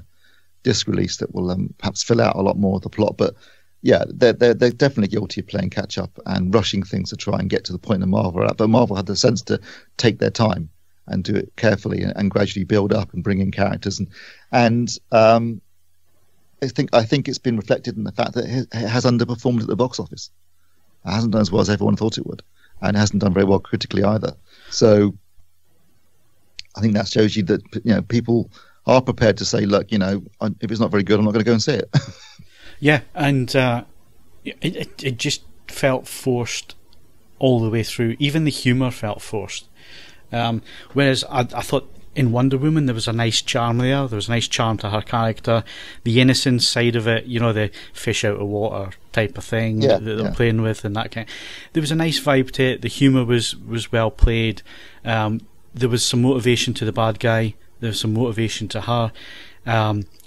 disc release that will perhaps fill out a lot more of the plot. But yeah, they're definitely guilty of playing catch up and rushing things to try and get to the point that Marvel are at. But Marvel had the sense to take their time and do it carefully and gradually build up and bring in characters. And I think it's been reflected in the fact that it has underperformed at the box office. It hasn't done as well as everyone thought it would, and it hasn't done very well critically either. So I think that shows you that people are prepared to say, look, if it's not very good, I'm not going to go and see it. Yeah, and it just felt forced all the way through. Even the humour felt forced. Whereas I thought in Wonder Woman there was a nice charm there. There was a nice charm to her character. The innocent side of it, the fish out of water type of thing that they're playing with, and that kind. There was a nice vibe to it. The humour was well played. There was some motivation to the bad guy. There was some motivation to her.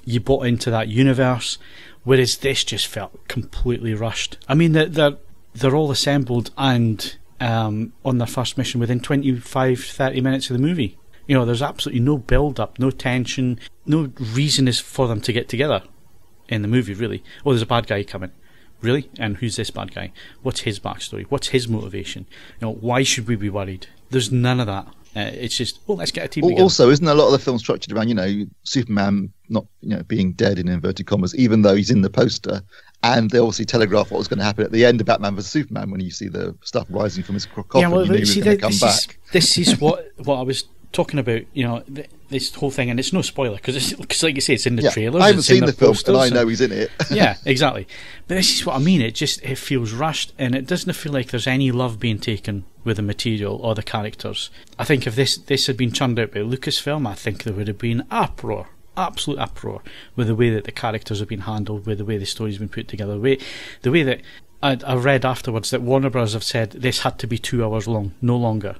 You bought into that universe. Whereas this just felt completely rushed. I mean, they're all assembled and on their first mission within 25-30 minutes of the movie. There's absolutely no build-up, no tension, no reason is for them to get together in the movie, really. Oh, there's a bad guy coming. Really? And who's this bad guy? What's his backstory? What's his motivation? Why should we be worried? There's none of that. It's just, well, let's get a team together. Also, isn't a lot of the film structured around, Superman not, being dead in inverted commas, even though he's in the poster, and they obviously telegraph what was going to happen at the end of Batman vs Superman when you see the stuff rising from his coffin. Yeah, well, you knew he was going to come back. This is what I was talking about, this whole thing, and it's no spoiler because like you say, it's in the trailers. I haven't seen the film, and I know he's in it. Yeah, exactly. But this is what I mean. It feels rushed, and it doesn't feel like there's any love being taken with the material or the characters. I think if this had been churned out by Lucasfilm, I think there would have been uproar. Absolute uproar with the way that the characters have been handled, with the way the story's been put together, the way that I read afterwards that Warner Bros. Have said this had to be 2 hours long, no longer.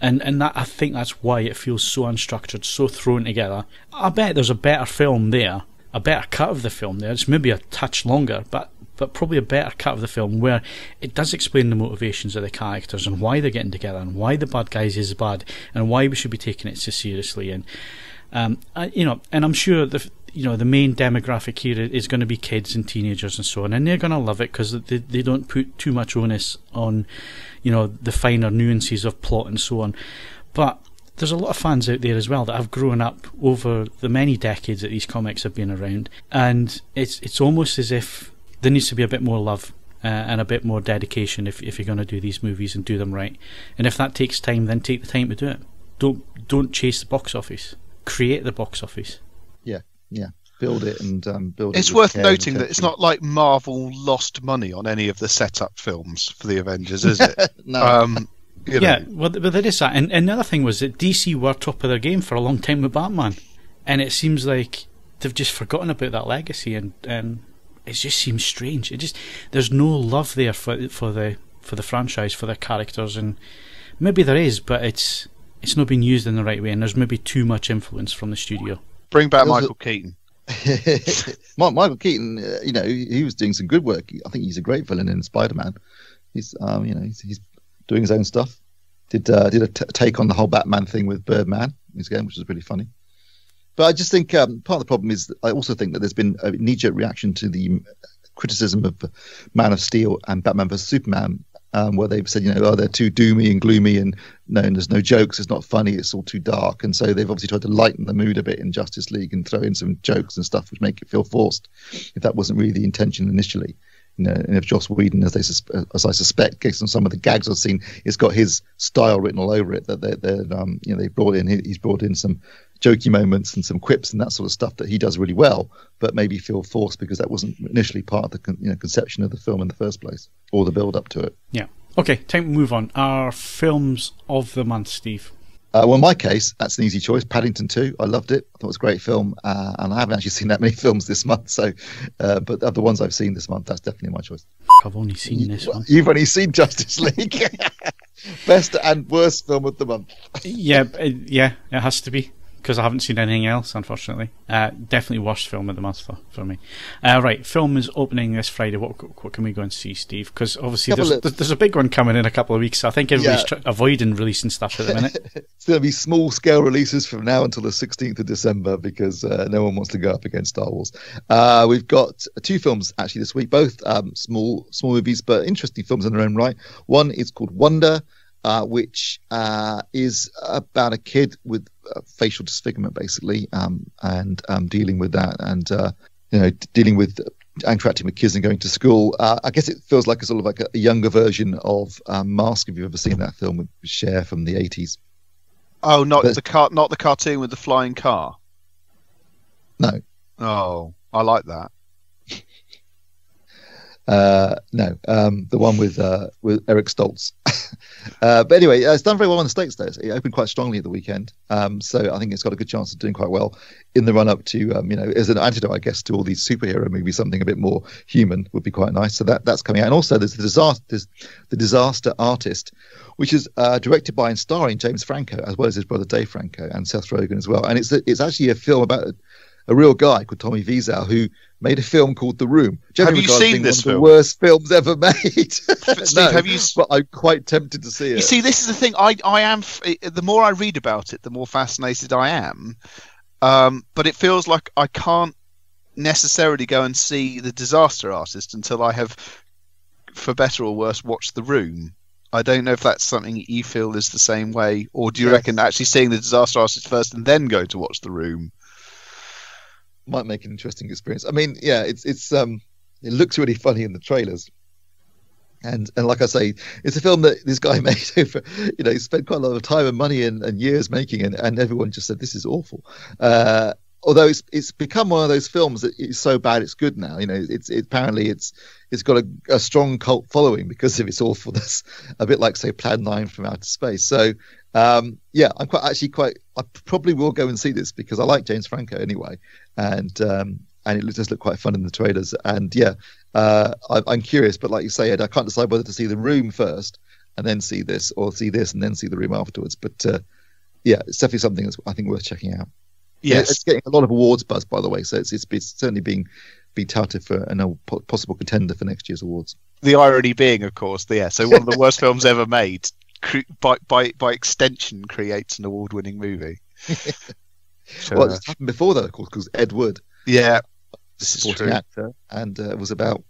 And that, I think that's why it feels so unstructured, so thrown together. I bet there's a better film there, a better cut of the film there. It's maybe a touch longer, but probably a better cut of the film where it does explain the motivations of the characters and why they're getting together and why the bad guys is bad and why we should be taking it so seriously. And and I'm sure the main demographic here is going to be kids and teenagers and so on, and they're going to love it because they don't put too much onus on the finer nuances of plot and so on. But there's a lot of fans out there as well that have grown up over the many decades that these comics have been around, and it's almost as if there needs to be a bit more love and a bit more dedication if you're going to do these movies and do them right. And if that takes time, then take the time to do it. Don't chase the box office. Create the box office. Yeah, build it and build it. It's worth noting that it's not like Marvel lost money on any of the setup films for the Avengers, is it? No. Yeah, well, there is that. And the other thing was that DC were top of their game for a long time with Batman, and it seems like they've just forgotten about that legacy, and it just seems strange. There's no love there for the franchise, for the characters, and maybe there is, but it's not being used in the right way, and there's maybe too much influence from the studio. Bring back Michael Keaton. Michael Keaton, he was doing some good work. I think he's a great villain in Spider-Man. He's doing his own stuff. Did a take on the whole Batman thing with Birdman, which was really funny. But I just think part of the problem is that I also think that there's been a knee-jerk reaction to the criticism of Man of Steel and Batman vs Superman, where they've said, they're too doomy and gloomy, and there's no jokes, it's not funny, it's all too dark. And so they've obviously tried to lighten the mood a bit in Justice League and throw in some jokes and stuff which make it feel forced, if that wasn't really the intention initially. And if Joss Whedon, as I suspect, based on some of the gags I've seen, it's got his style written all over it. That he's brought in some jokey moments and some quips and that sort of stuff that he does really well, but maybe feel forced because that wasn't initially part of the conception of the film in the first place or the build up to it. Yeah. Okay, time to move on. Our films of the month, Steve. Well, in my case, that's an easy choice. Paddington 2, I loved it. I thought it was a great film, and I haven't actually seen that many films this month. So, but of the ones I've seen this month, that's definitely my choice. I've only seen this one. You've only seen Justice League. Best and worst film of the month. Yeah, it has to be, because I haven't seen anything else, unfortunately. Definitely worst film of the month for me. Right, film is opening this Friday. What can we go and see, Steve? Because obviously there's a big one coming in a couple of weeks, so I think everybody's avoiding releasing stuff at the minute. It's going to be small-scale releases from now until the 16th of December because no one wants to go up against Star Wars. We've got 2 films, actually, this week, both small movies, but interesting films in their own right. One is called Wonder, which is about a kid with facial disfigurement, basically, and dealing with that, and dealing with interacting with kids and going to school. I guess it feels like a sort of like a younger version of Mask. If you've ever seen that film with Cher from the 80s. Oh, not the cartoon with the flying car. No. Oh, I like that. No, the one with Eric Stoltz. But anyway, it's done very well in the States, though. It opened quite strongly at the weekend, so I think it's got a good chance of doing quite well in the run-up to, as an antidote, I guess, to all these superhero movies. Something a bit more human would be quite nice. So that's coming out. And also, there's the Disaster Artist, which is directed by and starring James Franco, as well as his brother Dave Franco and Seth Rogen as well. And it's actually a film about a real guy called Tommy Wiseau who made a film called The Room. Have you seen this film? One of the worst films ever made. Steve, no, have you? But I'm quite tempted to see it. You see, this is the thing. I am. The more I read about it, the more fascinated I am. But it feels like I can't necessarily go and see The Disaster Artist until I have, for better or worse, watched The Room. I don't know if that's something you feel is the same way, or do you reckon actually seeing the Disaster Artist first and then go to watch The Room might make an interesting experience? I mean, yeah, it looks really funny in the trailers. And like I say, it's a film that this guy made over, he spent quite a lot of time and money and years making, and everyone just said this is awful. Although it's become one of those films that it's so bad it's good now. Apparently it's got a strong cult following because of its awfulness, a bit like, say, Plan 9 from Outer Space. So I'm quite. I probably will go and see this because I like James Franco anyway, and it does look quite fun in the trailers. And I'm curious, but like you say, Ed, I can't decide whether to see The Room first and then see this, or see this and then see The Room afterwards. But it's definitely something that's, I think, worth checking out. Yes, it's getting a lot of awards buzz, by the way. So it's certainly being touted for a possible contender for next year's awards. The irony being, of course, so one of the worst films ever made, by extension, creates an award-winning movie. Well, it's happened before, though, of course, because Ed Wood. Yeah. Supporting actor, and it was about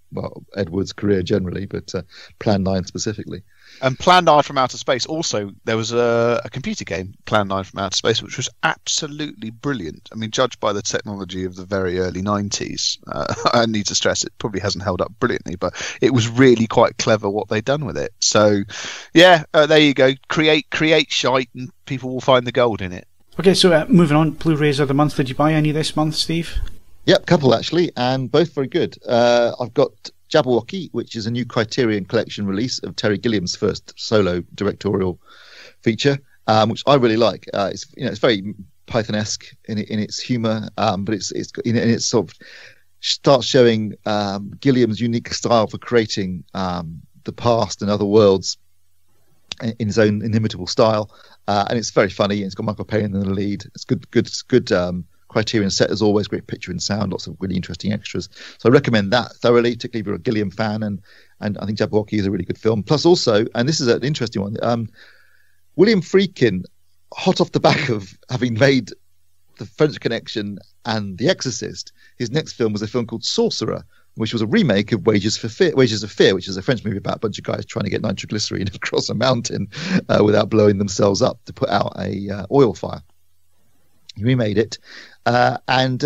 Ed Wood's career generally, but Plan 9 specifically. And Plan 9 from Outer Space. Also, there was a computer game, Plan 9 from Outer Space, which was absolutely brilliant. I mean, judged by the technology of the very early 90s, I need to stress it probably hasn't held up brilliantly, but it was really quite clever what they'd done with it. So, there you go. Create shite, and people will find the gold in it. Okay, so moving on, Blu-rays of the month. Did you buy any this month, Steve? Yep, couple actually, and both very good. I've got Jabberwocky, which is a new Criterion Collection release of Terry Gilliam's first solo directorial feature, which I really like. It's very Python-esque in its humour, but it's sort of starts showing Gilliam's unique style for creating the past and other worlds in his own inimitable style, and it's very funny. It's got Michael Palin in the lead. It's good. Criterion set as always, great picture and sound, lots of really interesting extras. So I recommend that thoroughly, particularly if you're a Gilliam fan, and I think Jabberwocky is a really good film. Plus also, and this is an interesting one, William Friedkin, hot off the back of having made The French Connection and The Exorcist, his next film was a film called Sorcerer, which was a remake of Wages of Fear, which is a French movie about a bunch of guys trying to get nitroglycerine across a mountain without blowing themselves up to put out a oil fire. He remade it, and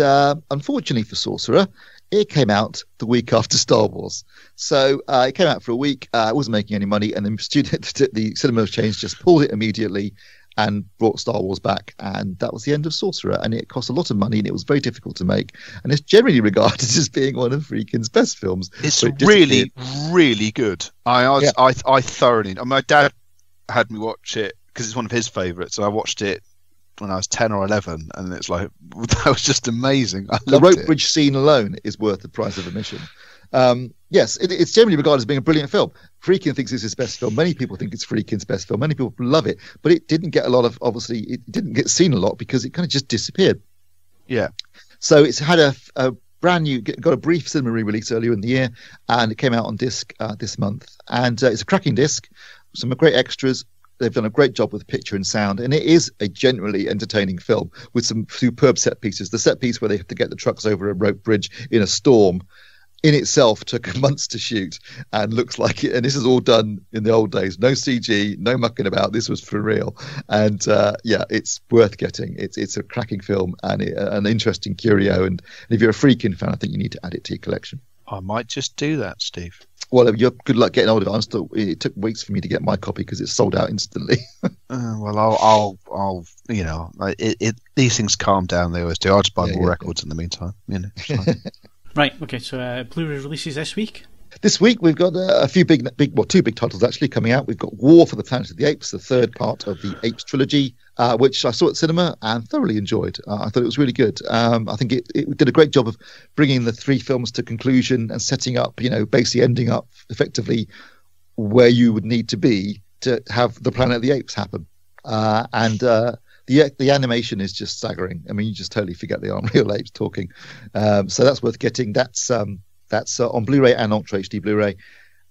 unfortunately for Sorcerer, it came out the week after Star Wars. So it came out for a week. It wasn't making any money, and the cinema chains just pulled it immediately and brought Star Wars back, and that was the end of Sorcerer. And it cost a lot of money, and it was very difficult to make, and it's generally regarded as being one of Friedkin's best films. It's really, really good. I thoroughly. My dad had me watch it because it's one of his favourites, and I watched it when I was 10 or 11, and it's like, that was just amazing. The rope bridge scene alone is worth the price of admission. Yes, it's generally regarded as being a brilliant film. Friedkin thinks it's his best film. Many people think it's Friedkin's best film. Many people love it, but it didn't get it didn't get seen a lot because it kind of just disappeared. Yeah. So it's had a brand new, got a brief cinema re-release earlier in the year, and it came out on disc this month. And it's a cracking disc, some great extras. They've done a great job with picture and sound, and it is a generally entertaining film with some superb set pieces. The set piece where they have to get the trucks over a rope bridge in a storm in itself took months to shoot and looks like it. And this is all done in the old days. No CG, no mucking about. This was for real. And it's worth getting. It's a cracking film and an interesting curio. And if you're a Friedkin fan, I think you need to add it to your collection. I might just do that, Steve. Well, you're good luck getting hold of it. It took weeks for me to get my copy because it's sold out instantly. Well, I'll these things calm down. They always do. I'll just buy more records in the meantime. Right. Okay. So Blu-ray releases this week. This week we've got a few two big titles actually coming out. We've got War for the Planet of the Apes, the third part of the Apes trilogy, which I saw at cinema and thoroughly enjoyed. I thought it was really good. I think it did a great job of bringing the three films to conclusion and setting up, basically ending up effectively where you would need to be to have the Planet of the Apes happen. The animation is just staggering. I mean, you just totally forget they aren't real apes talking. So that's worth getting. That's on Blu-ray and Ultra HD Blu-ray,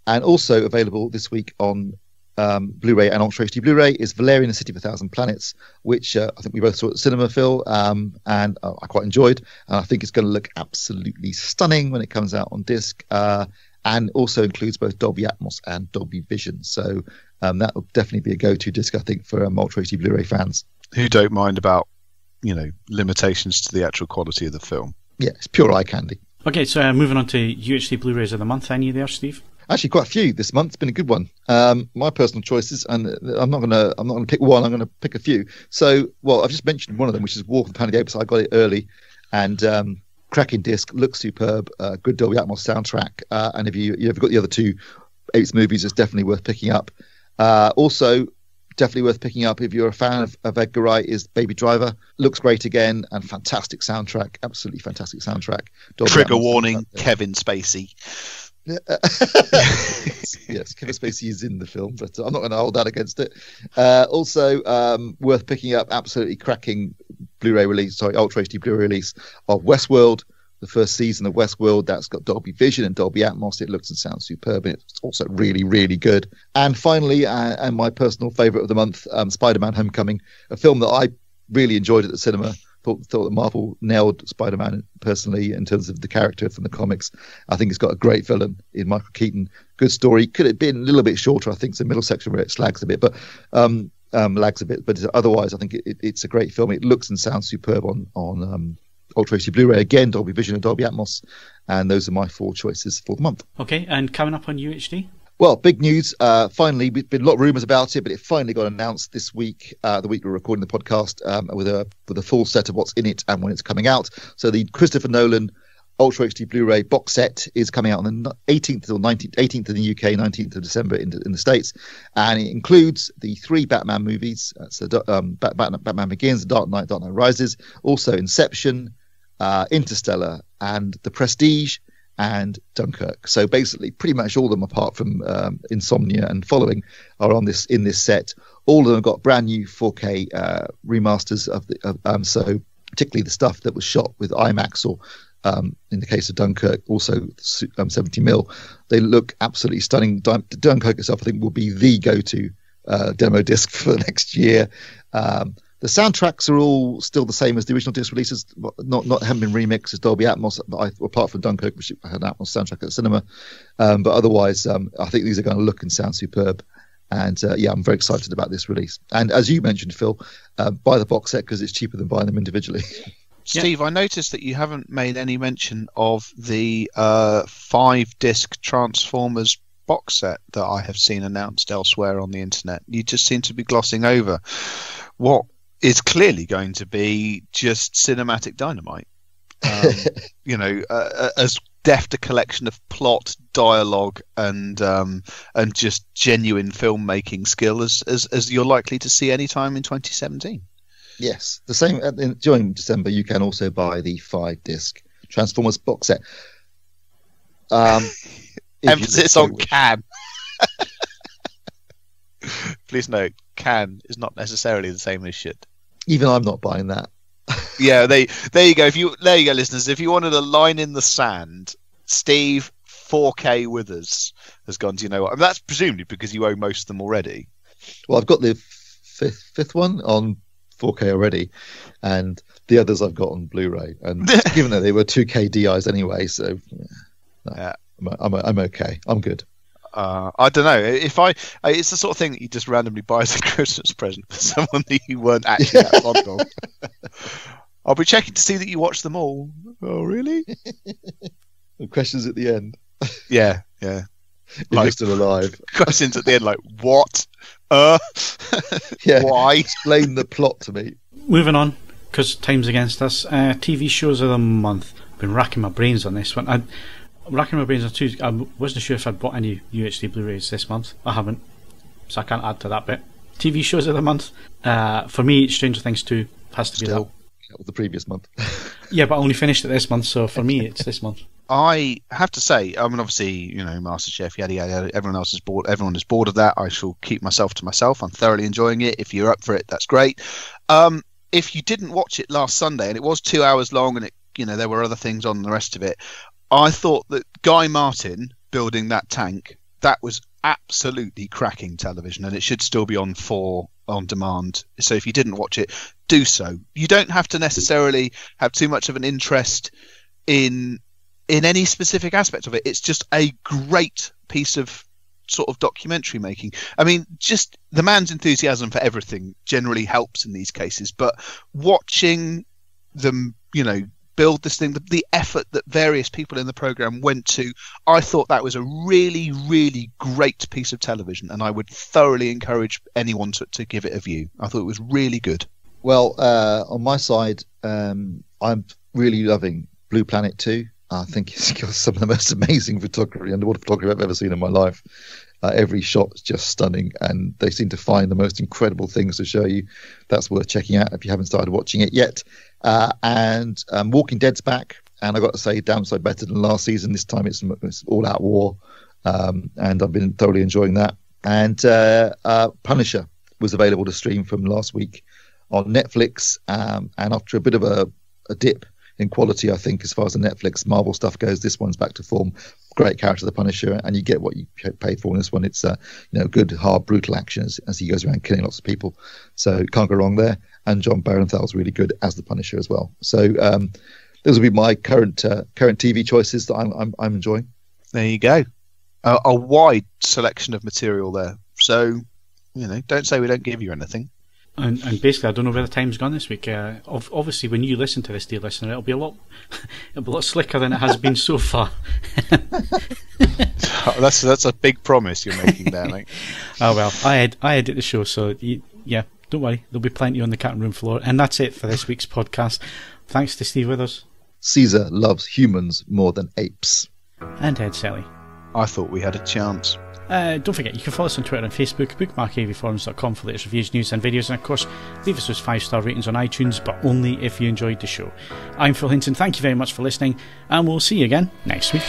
and also available this week on Blu-ray and Ultra HD Blu-ray is Valerian: The City of a Thousand Planets, which I think we both saw at the cinema, Phil, and I quite enjoyed. And I think it's going to look absolutely stunning when it comes out on disc. And and also includes both Dolby Atmos and Dolby Vision. So that will definitely be a go-to disc, I think, for Ultra HD Blu-ray fans who don't mind about limitations to the actual quality of the film. Yeah, it's pure eye candy. Okay, so moving on to UHD Blu-rays of the month. Any there, Steve? Actually, quite a few this month. It's been a good one. My personal choices, and I'm not gonna pick one. I'm gonna pick a few. So, I've just mentioned one of them, which is War of the Planet of the Apes. I got it early, and cracking disc, looks superb. Good Dolby Atmos soundtrack, and if you've got the other two Apes movies, it's definitely worth picking up. Also, definitely worth picking up if you're a fan of Edgar Wright is Baby Driver. Looks great again, and fantastic soundtrack. Absolutely fantastic soundtrack. Dolby Trigger Atmos warning: Kevin Spacey. Yes, Kevin Spacey is in the film, but I'm not going to hold that against it. Also, worth picking up, absolutely cracking Ultra HD Blu-ray release of Westworld, the first season of Westworld. That's got Dolby Vision and Dolby Atmos. It looks and sounds superb, and it's also really, really good. And finally, and my personal favourite of the month, Spider-Man: Homecoming, a film that I really enjoyed at the cinema. Thought that Marvel nailed Spider-Man personally in terms of the character from the comics. I think it's got a great villain in Michael Keaton. Good story. Could have been a little bit shorter. I think it's the middle section where it lags a bit, but otherwise, I think it's a great film. It looks and sounds superb on Ultra HD Blu-ray again, Dolby Vision and Dolby Atmos, and those are my 4 choices for the month. Okay, and coming up on UHD. Well, big news. Finally, we've been a lot of rumours about it, but it finally got announced this week, the week we're recording the podcast, with a full set of what's in it and when it's coming out. So the Christopher Nolan Ultra HD Blu-ray box set is coming out on the 18th or 19th, 18th in the UK, 19th of December in the States, and it includes the 3 Batman movies. So Batman Begins, Dark Knight Rises, also Inception, Interstellar, and The Prestige, and Dunkirk. So basically, pretty much all of them, apart from Insomnia and following, are in this set. All of them have got brand new 4K remasters of so particularly the stuff that was shot with IMAX or, in the case of Dunkirk, also 70mm. They look absolutely stunning. Dunkirk itself, I think, will be the go-to demo disc for the next year. The soundtracks are all still the same as the original disc releases, haven't been remixed as Dolby Atmos, apart from Dunkirk, which had an Atmos soundtrack at the cinema. But otherwise, I think these are going to look and sound superb. And I'm very excited about this release. And as you mentioned, Phil, buy the box set because it's cheaper than buying them individually. Steve, I noticed that you haven't made any mention of the 5-disc Transformers box set that I have seen announced elsewhere on the internet. You just seem to be glossing over what is clearly going to be just cinematic dynamite. As deft a collection of plot, dialogue, and just genuine filmmaking skill as you're likely to see anytime in 2017. Yes, the same. During December, you can also buy the 5-disc Transformers box set. Emphasis on can. Please note, can is not necessarily the same as should. Even I'm not buying that. Yeah, there you go. There you go, listeners. If you wanted a line in the sand, Steve 4K Withers has gone. Do you know what? I mean, that's presumably because you own most of them already. Well, I've got the fifth one on 4K already, and the others I've got on Blu-ray. And given that they were 2K DIs anyway, so yeah. I'm okay. I'm good. I don't know if it's the sort of thing that you just randomly buy as a Christmas present for someone that you weren't actually that fond of. I'll be checking to see that you watch them all. Oh, really? The questions at the end. Yeah. If you're still alive. Questions at the end, like what? Why? Explain the plot to me. Moving on, because time's against us. TV shows of the month. I've been racking my brains on this one. Racking my brains on Tuesday. I wasn't sure if I'd bought any UHD Blu-rays this month. I haven't, so I can't add to that bit. TV shows of the month. For me, Stranger Things 2 has to be that. That was the previous month. Yeah, but I only finished it this month, so for me, it's this month. I have to say, I mean, obviously, MasterChef, yada yada. Everyone else is bored. Everyone is bored of that. I shall keep myself to myself. I'm thoroughly enjoying it. If you're up for it, that's great. If you didn't watch it last Sunday, and it was 2 hours long, and there were other things on the rest of it, I thought that Guy Martin building that tank, that was absolutely cracking television, and it should still be on demand. So if you didn't watch it, do so. You don't have to necessarily have too much of an interest in in any specific aspect of it. It's just a great piece of sort of documentary making. I mean, just the man's enthusiasm for everything generally helps in these cases, but watching them, build this thing, the effort that various people in the program went to, I thought that was a really, really great piece of television, and I would thoroughly encourage anyone to give it a view. I thought it was really good. Well, on my side, I'm really loving Blue Planet 2. I think it's got some of the most amazing photography, underwater photography I've ever seen in my life. Every shot is just stunning, and they seem to find the most incredible things to show you. That's worth checking out if you haven't started watching it yet. And Walking Dead's back, and I've got to say, damn so better than last season. This time it's all-out war, and I've been thoroughly enjoying that. And Punisher was available to stream from last week on Netflix, and after a bit of a dip in quality, I think, as far as the Netflix Marvel stuff goes, this one's back to form. Great character, the Punisher, and you get what you pay for in this one. It's good, hard, brutal action as he goes around killing lots of people. So can't go wrong there. And John Barenthal's really good as the Punisher as well. So those will be my current TV choices that I'm enjoying. There you go, a wide selection of material there. So don't say we don't give you anything. And basically, I don't know where the time's gone this week. Obviously, when you listen to this, dear listener, it'll be a lot slicker than it has been so far. That's a big promise you're making there, mate. Oh well, I edit the show, so yeah, don't worry, there'll be plenty on the cutting room floor. And that's it for this week's podcast. Thanks to Steve Withers. Caesar loves humans more than apes. And Ed Selley. I thought we had a chance. Don't forget, you can follow us on Twitter and Facebook, bookmark AVForums.com for latest reviews, news and videos, and of course, leave us those 5-star ratings on iTunes, but only if you enjoyed the show. I'm Phil Hinton, thank you very much for listening, and we'll see you again next week.